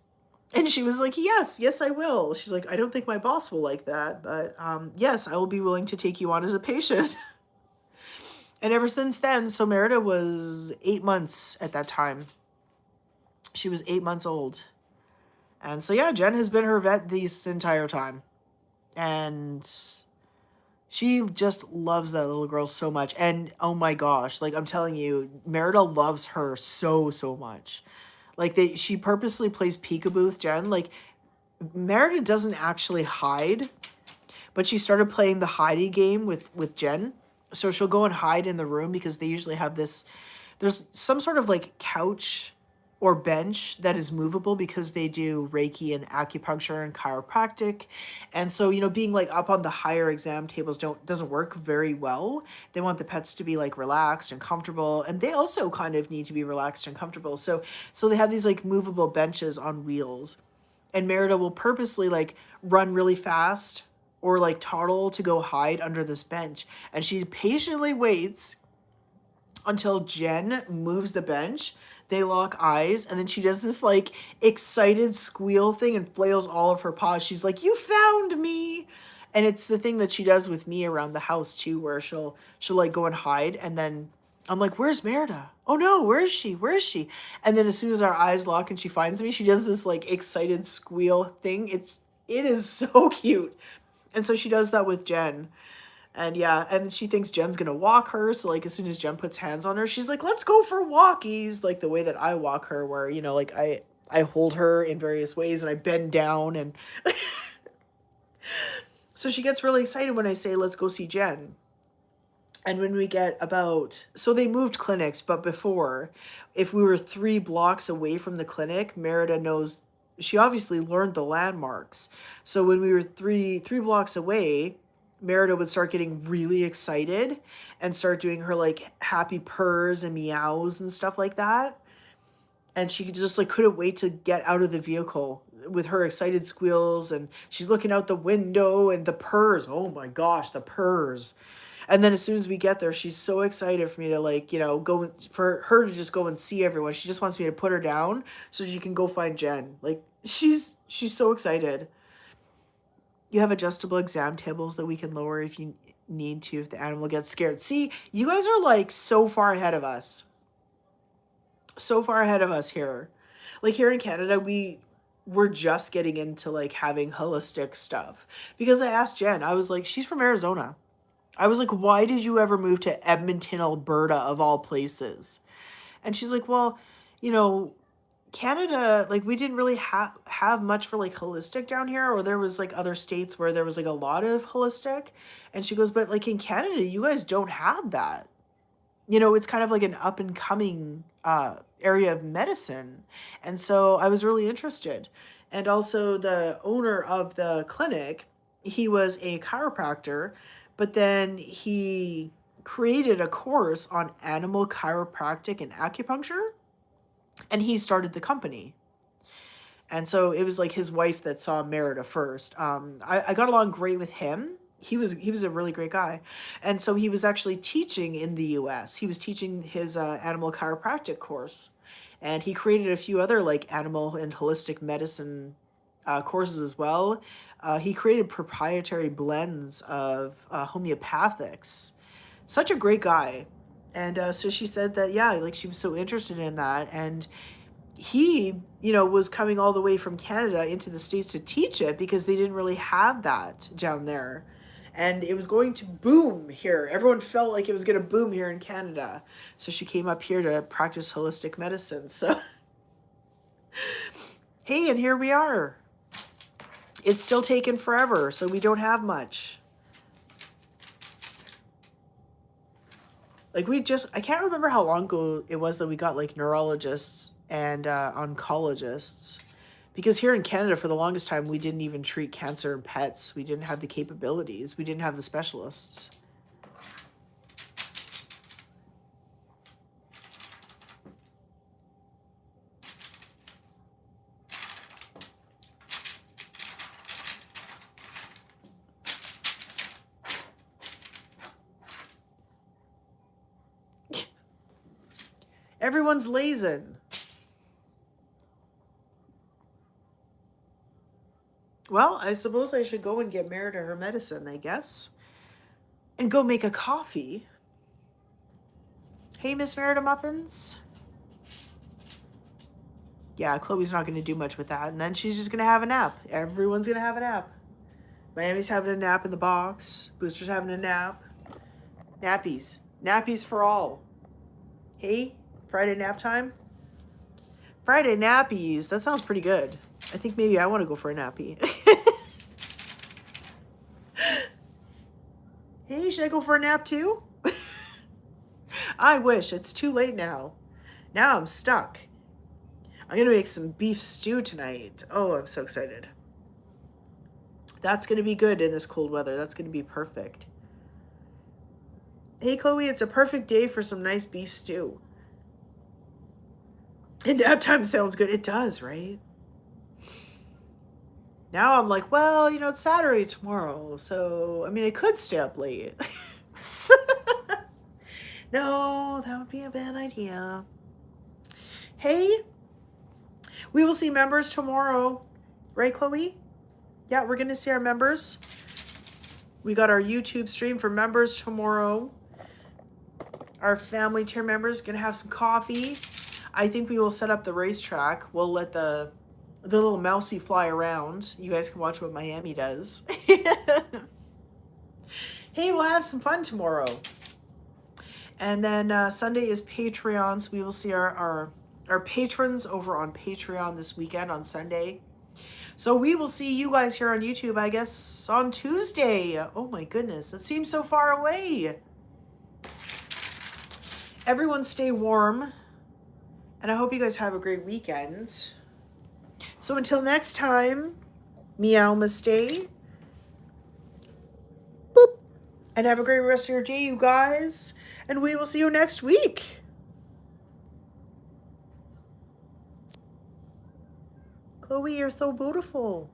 And she was like, yes, I will. She's like, I don't think my boss will like that, but yes, I will be willing to take you on as a patient. And ever since then, so Merida was 8 months at that time. She was 8 months old. And so, yeah, Jen has been her vet this entire time. And she just loves that little girl so much. And, oh my gosh, like, I'm telling you, Merida loves her so, so much. Like, she purposely plays peekaboo with Jen. Like, Merida doesn't actually hide, but she started playing the hidey game with Jen. So she'll go and hide in the room because they usually have this, there's some sort of like couch or bench that is movable because they do Reiki and acupuncture and chiropractic. And so, you know, being like up on the higher exam tables doesn't work very well. They want the pets to be like relaxed and comfortable, and they also kind of need to be relaxed and comfortable. So they have these like movable benches on wheels. And Merida will purposely like run really fast or like toddle to go hide under this bench. And she patiently waits until Jen moves the bench. They lock eyes, and then she does this like excited squeal thing and flails all of her paws. She's like, "You found me!" And it's the thing that she does with me around the house too, where she'll like go and hide, and then I'm like, "Where's Merida? Oh no, where is she? Where is she?" And then as soon as our eyes lock and she finds me, she does this like excited squeal thing. It is so cute. And so she does that with Jen. And yeah, and she thinks Jen's gonna walk her. So like as soon as Jen puts hands on her, she's like, "Let's go for walkies," like the way that I walk her, where, you know, like I hold her in various ways and I bend down, and so she gets really excited when I say, "Let's go see Jen." And when we get about, so they moved clinics, but before, if we were 3 blocks away from the clinic, Merida knows, she obviously learned the landmarks. So when we were three blocks away, Merida would start getting really excited and start doing her like happy purrs and meows and stuff like that. And she just like couldn't wait to get out of the vehicle with her excited squeals, and she's looking out the window and the purrs. Oh my gosh, the purrs. And then as soon as we get there, she's so excited for me to like, you know, go, for her to just go and see everyone. She just wants me to put her down so she can go find Jen. Like she's so excited. You have adjustable exam tables that we can lower if you need to, if the animal gets scared. See, you guys are like so far ahead of us. So far ahead of us here. Like here in Canada, we're just getting into like having holistic stuff. Because I asked Jen, I was like, she's from Arizona. I was like, "Why did you ever move to Edmonton, Alberta, of all places?" And she's like, "Well, you know, Canada, like we didn't really have much for like holistic down here, or there was like other states where there was like a lot of holistic." And she goes, "But like in Canada, you guys don't have that. You know, it's kind of like an up and coming area of medicine." And so I was really interested. And also the owner of the clinic, he was a chiropractor, but then he created a course on animal chiropractic and acupuncture, and he started the company. And so it was like his wife that saw Merida first. I got along great with him. He was a really great guy. And so he was actually teaching in the US. He was teaching his animal chiropractic course. And he created a few other like animal and holistic medicine courses as well. He created proprietary blends of homeopathics. Such a great guy. And so she said that, yeah, like she was so interested in that. And he, you know, was coming all the way from Canada into the States to teach it because they didn't really have that down there. And it was going to boom here. Everyone felt like it was going to boom here in Canada. So she came up here to practice holistic medicine. So, hey, and here we are. It's still taken forever, so we don't have much. Like I can't remember how long ago it was that we got like neurologists and oncologists. Because here in Canada, for the longest time, we didn't even treat cancer in pets. We didn't have the capabilities. We didn't have the specialists. Everyone's lazing. Well, I suppose I should go and get Merida her medicine, I guess. And go make a coffee. Hey, Miss Merida Muffins. Yeah, Chloe's not going to do much with that. And then she's just going to have a nap. Everyone's going to have a nap. Miami's having a nap in the box. Booster's having a nap. Nappies. Nappies for all. Hey, Friday nap time? Friday nappies. That sounds pretty good. I think maybe I want to go for a nappy. Hey, should I go for a nap too? I wish. It's too late now. Now I'm stuck. I'm going to make some beef stew tonight. Oh, I'm so excited. That's going to be good in this cold weather. That's going to be perfect. Hey, Chloe, it's a perfect day for some nice beef stew. And nap time sounds good. It does, right? Now I'm like, well, you know, it's Saturday tomorrow. So, I mean, I could stay up late. No, that would be a bad idea. Hey, we will see members tomorrow. Right, Chloe? Yeah, we're going to see our members. We got our YouTube stream for members tomorrow. Our family tier members going to have some coffee. I think we will set up the racetrack. We'll let the little mousey fly around. You guys can watch what Miami does. Hey, we'll have some fun tomorrow. And then Sunday is Patreon, so we will see our patrons over on Patreon this weekend on Sunday. So we will see you guys here on YouTube, I guess, on Tuesday. Oh my goodness, that seems so far away. Everyone stay warm, and I hope you guys have a great weekend. So until next time, meow mistake. Boop. And have a great rest of your day, you guys. And we will see you next week. Chloe, you're so beautiful.